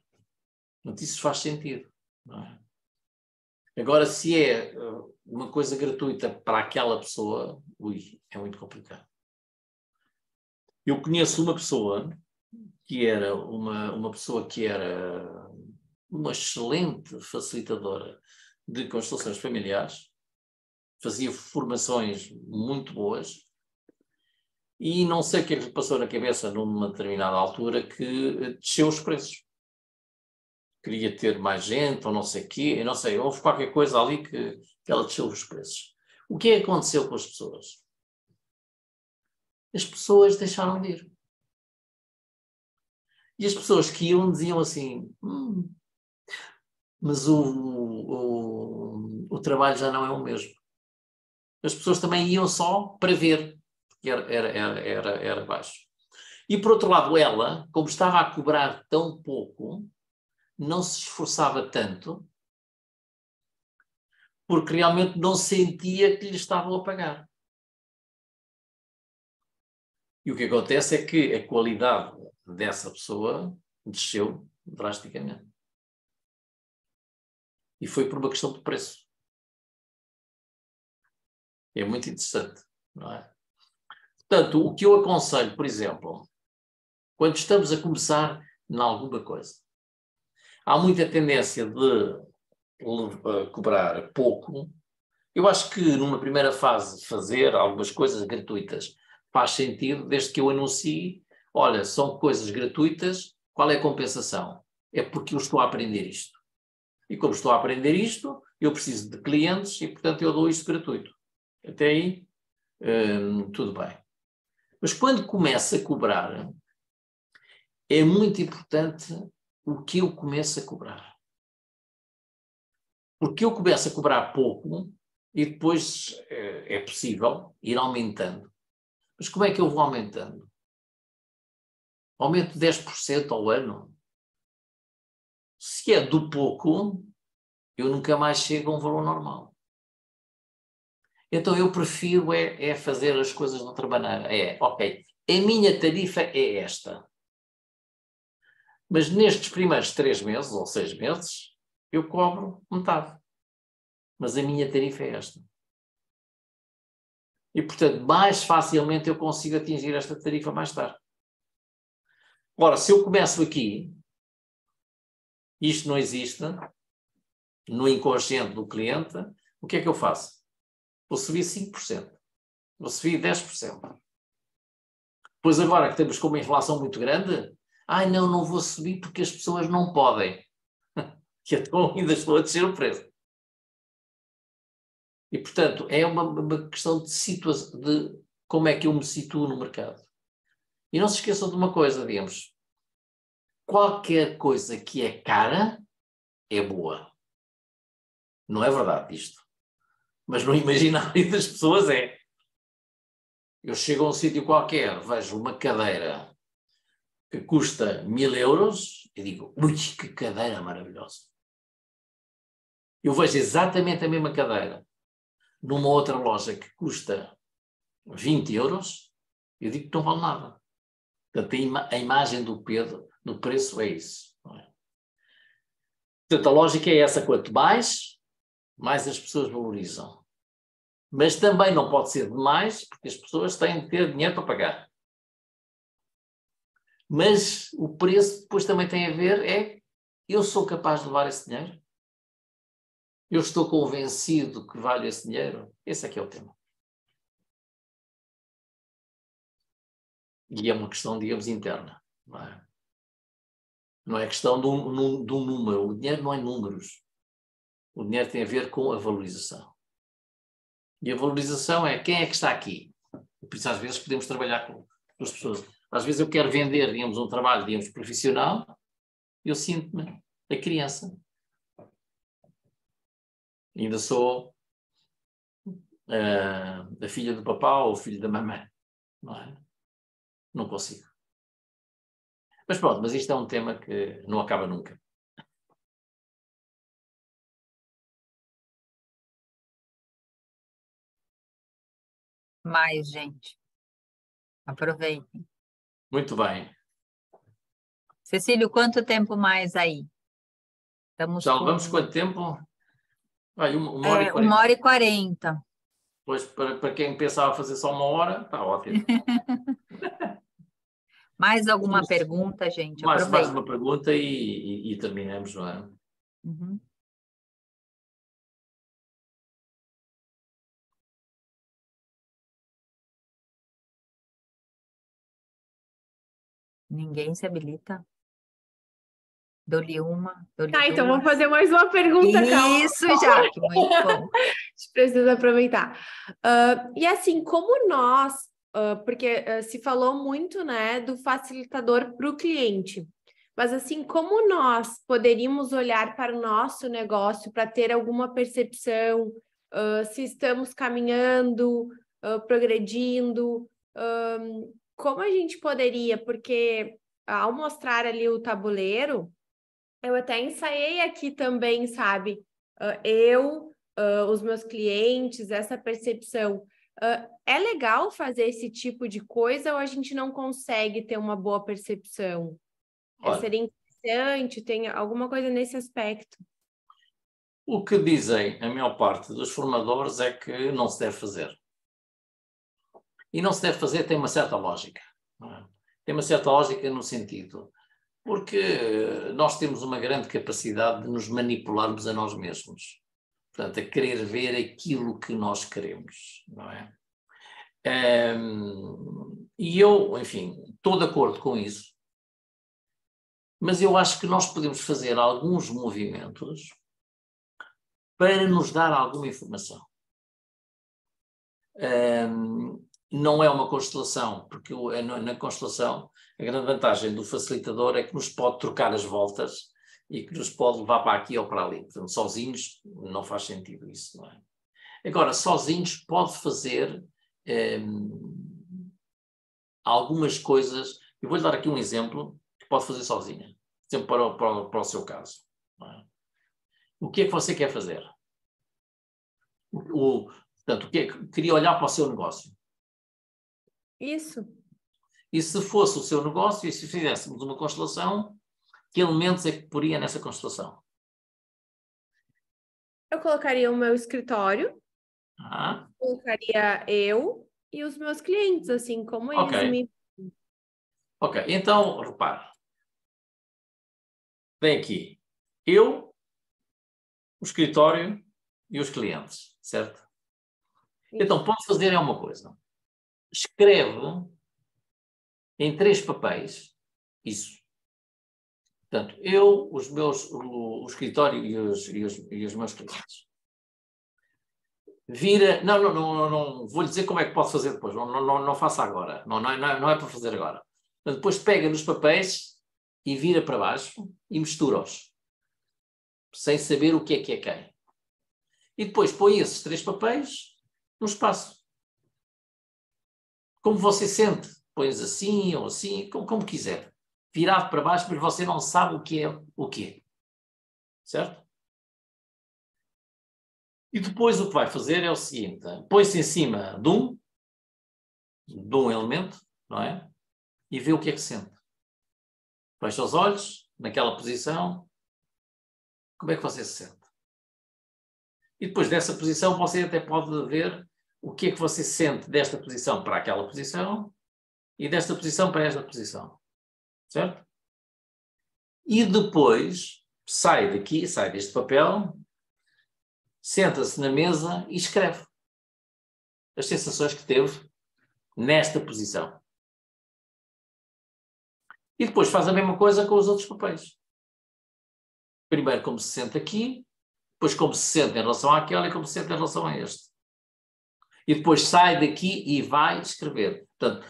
Portanto, isso faz sentido, não é? Agora, se é uma coisa gratuita para aquela pessoa, é muito complicado. Eu conheço uma pessoa que era uma pessoa que era uma excelente facilitadora de constelações familiares, fazia formações muito boas e não sei o que é que lhe passou na cabeça numa determinada altura que desceu os preços. Queria ter mais gente ou não sei o quê, não sei, houve qualquer coisa ali que ela desceu os preços. O que é que aconteceu com as pessoas? As pessoas deixaram de ir. E as pessoas que iam diziam assim, mas o trabalho já não é o mesmo. As pessoas também iam só para ver, porque era baixo. E por outro lado, ela, como estava a cobrar tão pouco, não se esforçava tanto, porque realmente não sentia que lhe estavam a pagar. E o que acontece é que a qualidade dessa pessoa desceu drasticamente. E foi por uma questão de preço. É muito interessante, não é? Portanto, o que eu aconselho, por exemplo, quando estamos a começar em alguma coisa, há muita tendência de cobrar pouco. Eu acho que numa primeira fase fazer algumas coisas gratuitas faz sentido, desde que eu anuncie, olha, são coisas gratuitas, qual é a compensação? É porque eu estou a aprender isto. E como estou a aprender isto, eu preciso de clientes e, portanto, eu dou isto gratuito. Até aí, tudo bem. Mas quando começa a cobrar, é muito importante o que eu começo a cobrar. Porque eu começo a cobrar pouco e depois é possível ir aumentando. Mas como é que eu vou aumentando? aumento de 10% ao ano. Se é do pouco, eu nunca mais chego a um valor normal. Então eu prefiro é fazer as coisas de outra maneira. Ok, a minha tarifa é esta. Mas nestes primeiros 3 meses ou 6 meses, eu cobro metade. Mas a minha tarifa é esta. E, portanto, mais facilmente eu consigo atingir esta tarifa mais tarde. Ora, se eu começo aqui, isto não existe, no inconsciente do cliente, o que é que eu faço? Vou subir 5%. Vou subir 10%. Pois agora que temos com uma inflação muito grande, não vou subir porque as pessoas não podem. Que então ainda estou a descer o preço. E, portanto, é uma questão de situação, de como é que eu me situo no mercado. E não se esqueçam de uma coisa, digamos, qualquer coisa que é cara é boa. Não é verdade isto. Mas no imaginário das pessoas é. Eu chego a um sítio qualquer, vejo uma cadeira que custa 1000 euros e digo, ui, que cadeira maravilhosa. Eu vejo exatamente a mesma cadeira numa outra loja que custa 20 euros, eu digo que não vale nada. Portanto, a imagem do preço é isso. Não é? Portanto, a lógica é essa, quanto mais as pessoas valorizam. Mas também não pode ser demais, porque as pessoas têm de ter dinheiro para pagar. Mas o preço depois também tem a ver, eu sou capaz de levar esse dinheiro? Eu estou convencido que vale esse dinheiro? Esse é que é o tema. E é uma questão, digamos, interna. Não é? Não é questão de um número. O dinheiro não é números. O dinheiro tem a ver com a valorização. E a valorização é quem é que está aqui. Por isso, às vezes, podemos trabalhar com as pessoas. Às vezes eu quero vender, digamos, um trabalho, digamos, profissional, eu sinto-me a criança. Ainda sou a filha do papá ou o filho da mamãe. Não é? Não consigo. Mas pronto, mas isto é um tema que não acaba nunca. Mais, gente. Aproveitem. Muito bem. Cecílio, quanto tempo mais aí? Vamos quanto tempo? Uma hora e 40. 1h40. Pois, para quem pensava fazer só 1 hora, está ótimo. Mais alguma pergunta, gente? Mais uma pergunta e terminamos, não é? Uhum. Ninguém se habilita? Dou-lhe uma, dou-lhe duas. Então vamos fazer mais uma pergunta, calma. Isso, Jaque, muito bom. A gente precisa aproveitar. E assim, como nós, porque se falou muito, né, do facilitador para o cliente, mas assim, como nós poderíamos olhar para o nosso negócio para ter alguma percepção, se estamos caminhando, progredindo, como a gente poderia, porque ao mostrar ali o tabuleiro, eu até ensaiei aqui também, sabe? Os meus clientes, essa percepção. É legal fazer esse tipo de coisa ou a gente não consegue ter uma boa percepção? Seria interessante, tem alguma coisa nesse aspecto? O que dizem a maior parte dos formadores é que não se deve fazer. E não se deve fazer tem uma certa lógica. Não é? Tem uma certa lógica no sentido... Porque nós temos uma grande capacidade de nos manipularmos a nós mesmos. Portanto, a querer ver aquilo que nós queremos, não é? E eu, enfim, estou de acordo com isso. Mas eu acho que nós podemos fazer alguns movimentos para nos dar alguma informação. Não é uma constelação, porque na constelação a grande vantagem do facilitador é que nos pode trocar as voltas e que nos pode levar para aqui ou para ali. Portanto, sozinhos não faz sentido isso, não é? Agora, sozinhos pode fazer algumas coisas Eu vou-lhe dar aqui um exemplo que pode fazer sozinha. Exemplo para o seu caso. Não é? O que é que você quer fazer? Portanto, queria olhar para o seu negócio. Isso. E se fosse o seu negócio, e se fizéssemos uma constelação, que elementos é que poria nessa constelação? Eu colocaria o meu escritório, Ah, colocaria eu e os meus clientes, assim, como eles ok. me... Ok, então, repare. Vem aqui. Eu, o escritório e os clientes, certo? Isso. Então, pode fazer é uma coisa. Escreve em 3 papéis isso. Portanto, eu, o escritório e os meus clientes. Vira... Não, vou-lhe dizer como é que pode fazer depois. Não faça agora. Não é para fazer agora. Portanto, depois pega nos papéis e vira para baixo e mistura-os. Sem saber o que é quem. E depois põe esses 3 papéis no espaço. Como você sente. Pões assim ou assim, como quiser. Virado para baixo, mas você não sabe o que é o quê. Certo? E depois o que vai fazer é o seguinte. Põe-se em cima de um elemento, não é? E vê o que é que sente. Fecha os olhos, naquela posição. Como é que você se sente? E depois dessa posição você até pode ver o que é que você sente desta posição para aquela posição e desta posição para esta posição. Certo? E depois sai daqui, sai deste papel, senta-se na mesa e escreve as sensações que teve nesta posição. E depois faz a mesma coisa com os outros papéis. Primeiro como se sente aqui, depois como se sente em relação àquela e como se sente em relação a este. E depois sai daqui e vai escrever. Portanto,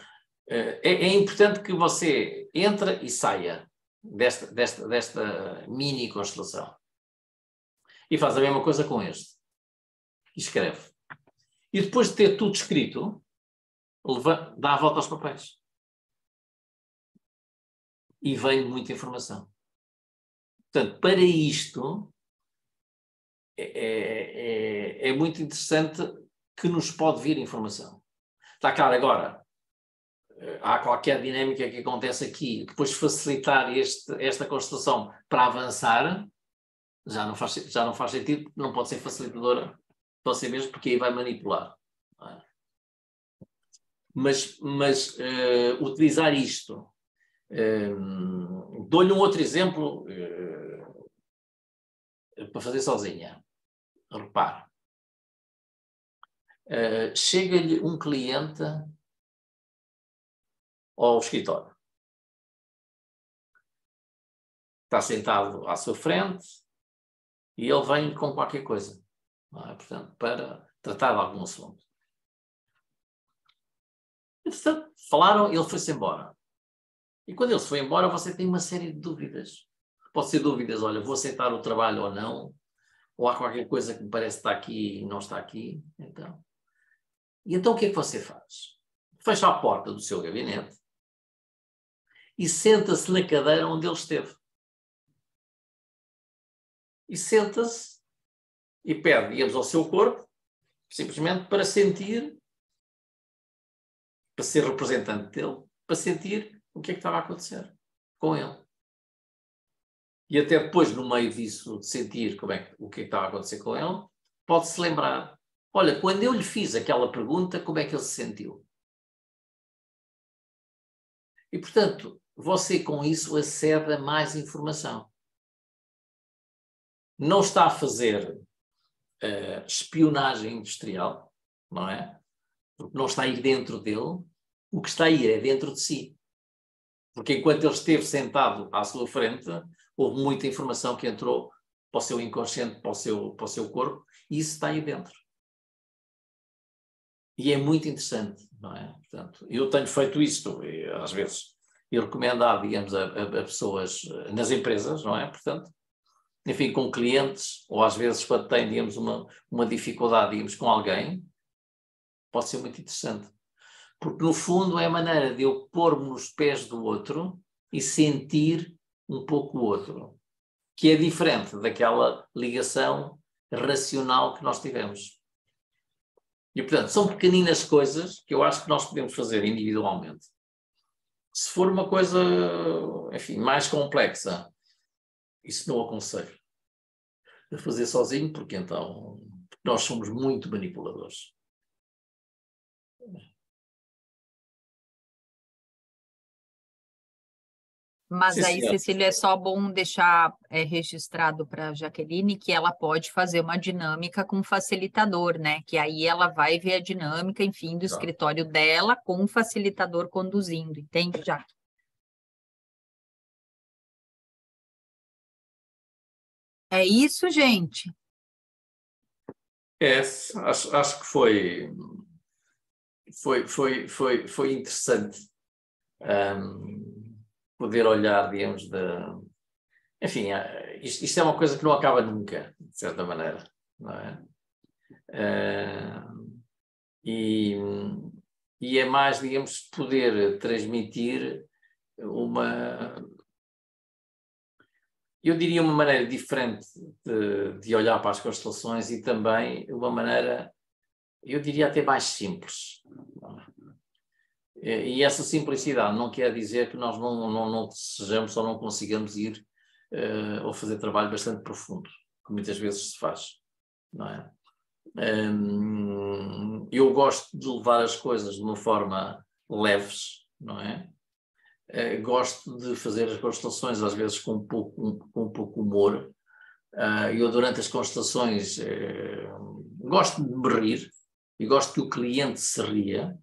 é importante que você entre e saia desta mini constelação. E faz a mesma coisa com este. E escreve. E depois de ter tudo escrito, dá a volta aos papéis. E vem muita informação. Portanto, para isto, é muito interessante que nos pode vir informação. Está claro, agora, há qualquer dinâmica que acontece aqui, depois facilitar esta constelação para avançar, já não faz sentido, não pode ser facilitadora para você mesmo, porque aí vai manipular. Não é? Mas utilizar isto, dou-lhe um outro exemplo para fazer sozinha. Repare. Chega-lhe um cliente ao escritório. Está sentado à sua frente e ele vem com qualquer coisa. Não é? Portanto, para tratar de algum assunto. Entretanto, falaram, ele foi-se embora. E quando ele se foi embora, você tem uma série de dúvidas. Pode ser dúvidas, olha, vou aceitar o trabalho ou não, ou há qualquer coisa que me parece que está aqui e não está aqui. E então o que é que você faz? Fecha a porta do seu gabinete e senta-se na cadeira onde ele esteve. E senta-se e pede, digamos, ao seu corpo, simplesmente para sentir, para ser representante dele, para sentir o que é que estava a acontecer com ele. E até depois, no meio disso, de sentir o que é que estava a acontecer com ele, pode-se lembrar, olha, quando eu lhe fiz aquela pergunta, como é que ele se sentiu? E, portanto, você com isso acede a mais informação. Não está a fazer espionagem industrial, não é? Porque não está a ir dentro dele, o que está a ir é dentro de si. Porque enquanto ele esteve sentado à sua frente, houve muita informação que entrou para o seu inconsciente, para o seu corpo, e isso está aí dentro. E é muito interessante, não é? Portanto, eu tenho feito isto, às vezes, e recomendado, digamos, a pessoas nas empresas, não é? Portanto, enfim, com clientes, ou às vezes quando tem, digamos, uma dificuldade, digamos, com alguém, pode ser muito interessante. Porque, no fundo, é a maneira de eu pôr-me nos pés do outro e sentir um pouco o outro, que é diferente daquela ligação racional que nós tivemos. E, portanto, são pequeninas coisas que eu acho que nós podemos fazer individualmente. Se for uma coisa, enfim, mais complexa, isso não aconselho a fazer sozinho, porque então nós somos muito manipuladores. Mas Sim, aí, senhor. Cecília, é só bom deixar registrado para a Jaqueline que ela pode fazer uma dinâmica com facilitador, né? Que aí ela vai ver a dinâmica, enfim, do escritório dela com o facilitador conduzindo, entende, Jaque? É isso, gente. Acho que foi interessante poder olhar, digamos, enfim, isto é uma coisa que não acaba nunca, de certa maneira, não é? E é mais, digamos, poder transmitir eu diria uma maneira diferente de olhar para as constelações e também uma maneira, eu diria até mais simples. E essa simplicidade não quer dizer que nós não desejamos ou não consigamos ir ou fazer trabalho bastante profundo, que muitas vezes se faz, não é? Eu gosto de levar as coisas de uma forma leves, não é? Gosto de fazer as constelações às vezes com um pouco humor. Eu durante as constelações gosto de me rir e gosto que o cliente se ria,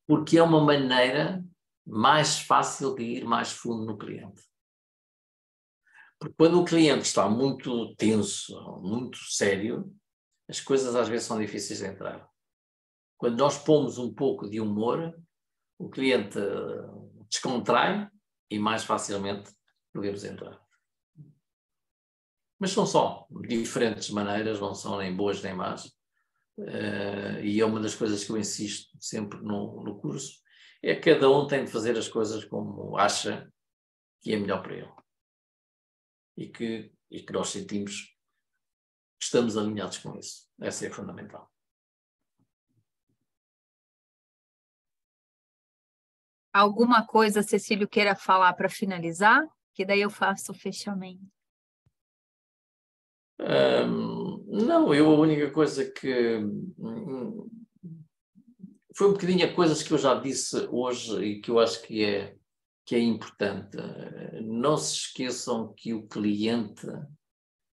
porque é uma maneira mais fácil de ir mais fundo no cliente. Porque quando o cliente está muito tenso, muito sério, as coisas às vezes são difíceis de entrar. Quando nós pomos um pouco de humor, o cliente descontrai e mais facilmente podemos entrar. Mas são só diferentes maneiras, não são nem boas nem más. E é uma das coisas que eu insisto sempre no curso, é que cada um tem de fazer as coisas como acha que é melhor para ele. E que nós sentimos que estamos alinhados com isso. Essa é fundamental. Alguma coisa, Cecílio, queira falar para finalizar? Que daí eu faço o fechamento. Não, a única coisa que... Foi um bocadinho a coisas que eu já disse hoje e que eu acho que é importante. Não se esqueçam que o cliente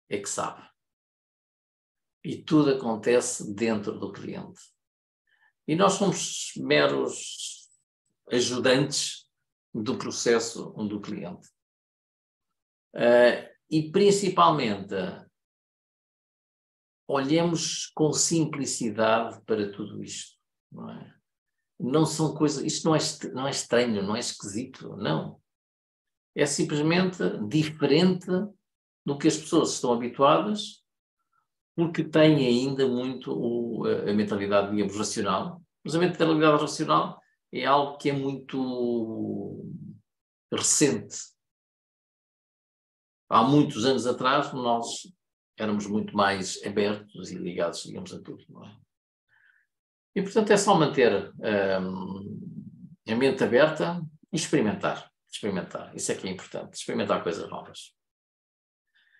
é que sabe. E tudo acontece dentro do cliente. E nós somos meros ajudantes do processo do cliente. E principalmente, olhemos com simplicidade para tudo isto. Não é? Não são coisas, isto não é estranho, não é esquisito, não. É simplesmente diferente do que as pessoas estão habituadas, porque têm ainda muito a mentalidade, digamos, racional. Mas a mentalidade racional é algo que é muito recente. Há muitos anos atrás, nós éramos muito mais abertos e ligados, digamos, a tudo, não é? E, portanto, é só manter a mente aberta e experimentar. Isso é que é importante, experimentar coisas novas.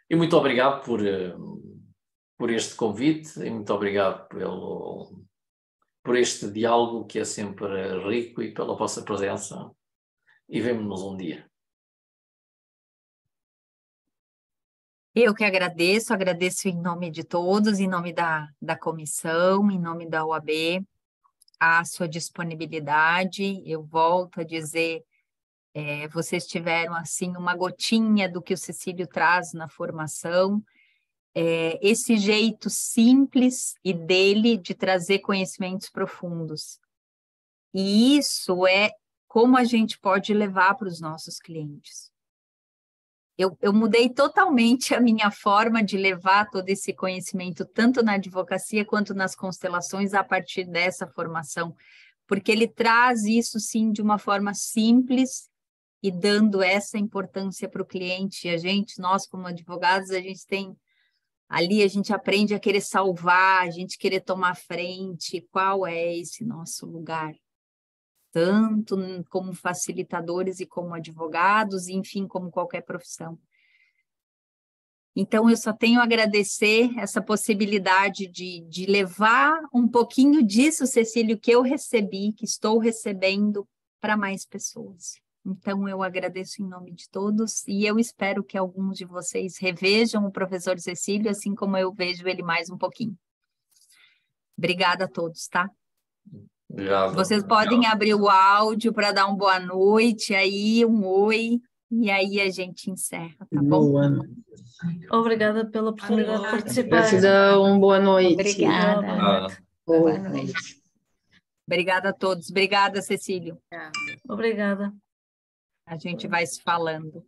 E muito obrigado por este convite e muito obrigado por este diálogo que é sempre rico e pela vossa presença. E vemo-nos um dia. Eu que agradeço em nome de todos, em nome da comissão, em nome da OAB, a sua disponibilidade. Eu volto a dizer, vocês tiveram assim uma gotinha do que o Cecílio traz na formação, esse jeito simples e dele de trazer conhecimentos profundos. E isso é como a gente pode levar para os nossos clientes. Eu mudei totalmente a minha forma de levar todo esse conhecimento, tanto na advocacia quanto nas constelações, a partir dessa formação, porque ele traz isso, sim, de uma forma simples e dando essa importância para o cliente. E a gente, nós como advogados, a gente tem ali, a gente aprende a querer salvar, a gente querer tomar frente. Qual é esse nosso lugar? Tanto como facilitadores e como advogados, e, enfim, como qualquer profissão. Então, eu só tenho a agradecer essa possibilidade de levar um pouquinho disso, Cecílio, que eu recebi, que estou recebendo, para mais pessoas. Então, eu agradeço em nome de todos e eu espero que alguns de vocês revejam o professor Cecílio, assim como eu vejo ele mais um pouquinho. Obrigada a todos, tá? Obrigado. Vocês podem abrir o áudio para dar uma boa noite, aí um oi, e aí a gente encerra, tá bom? Boa noite. Obrigada pela oportunidade de participar. Gratidão, boa noite. Obrigada. Boa Boa noite. Obrigada a todos. Obrigada, Cecílio. Obrigada. A gente vai se falando.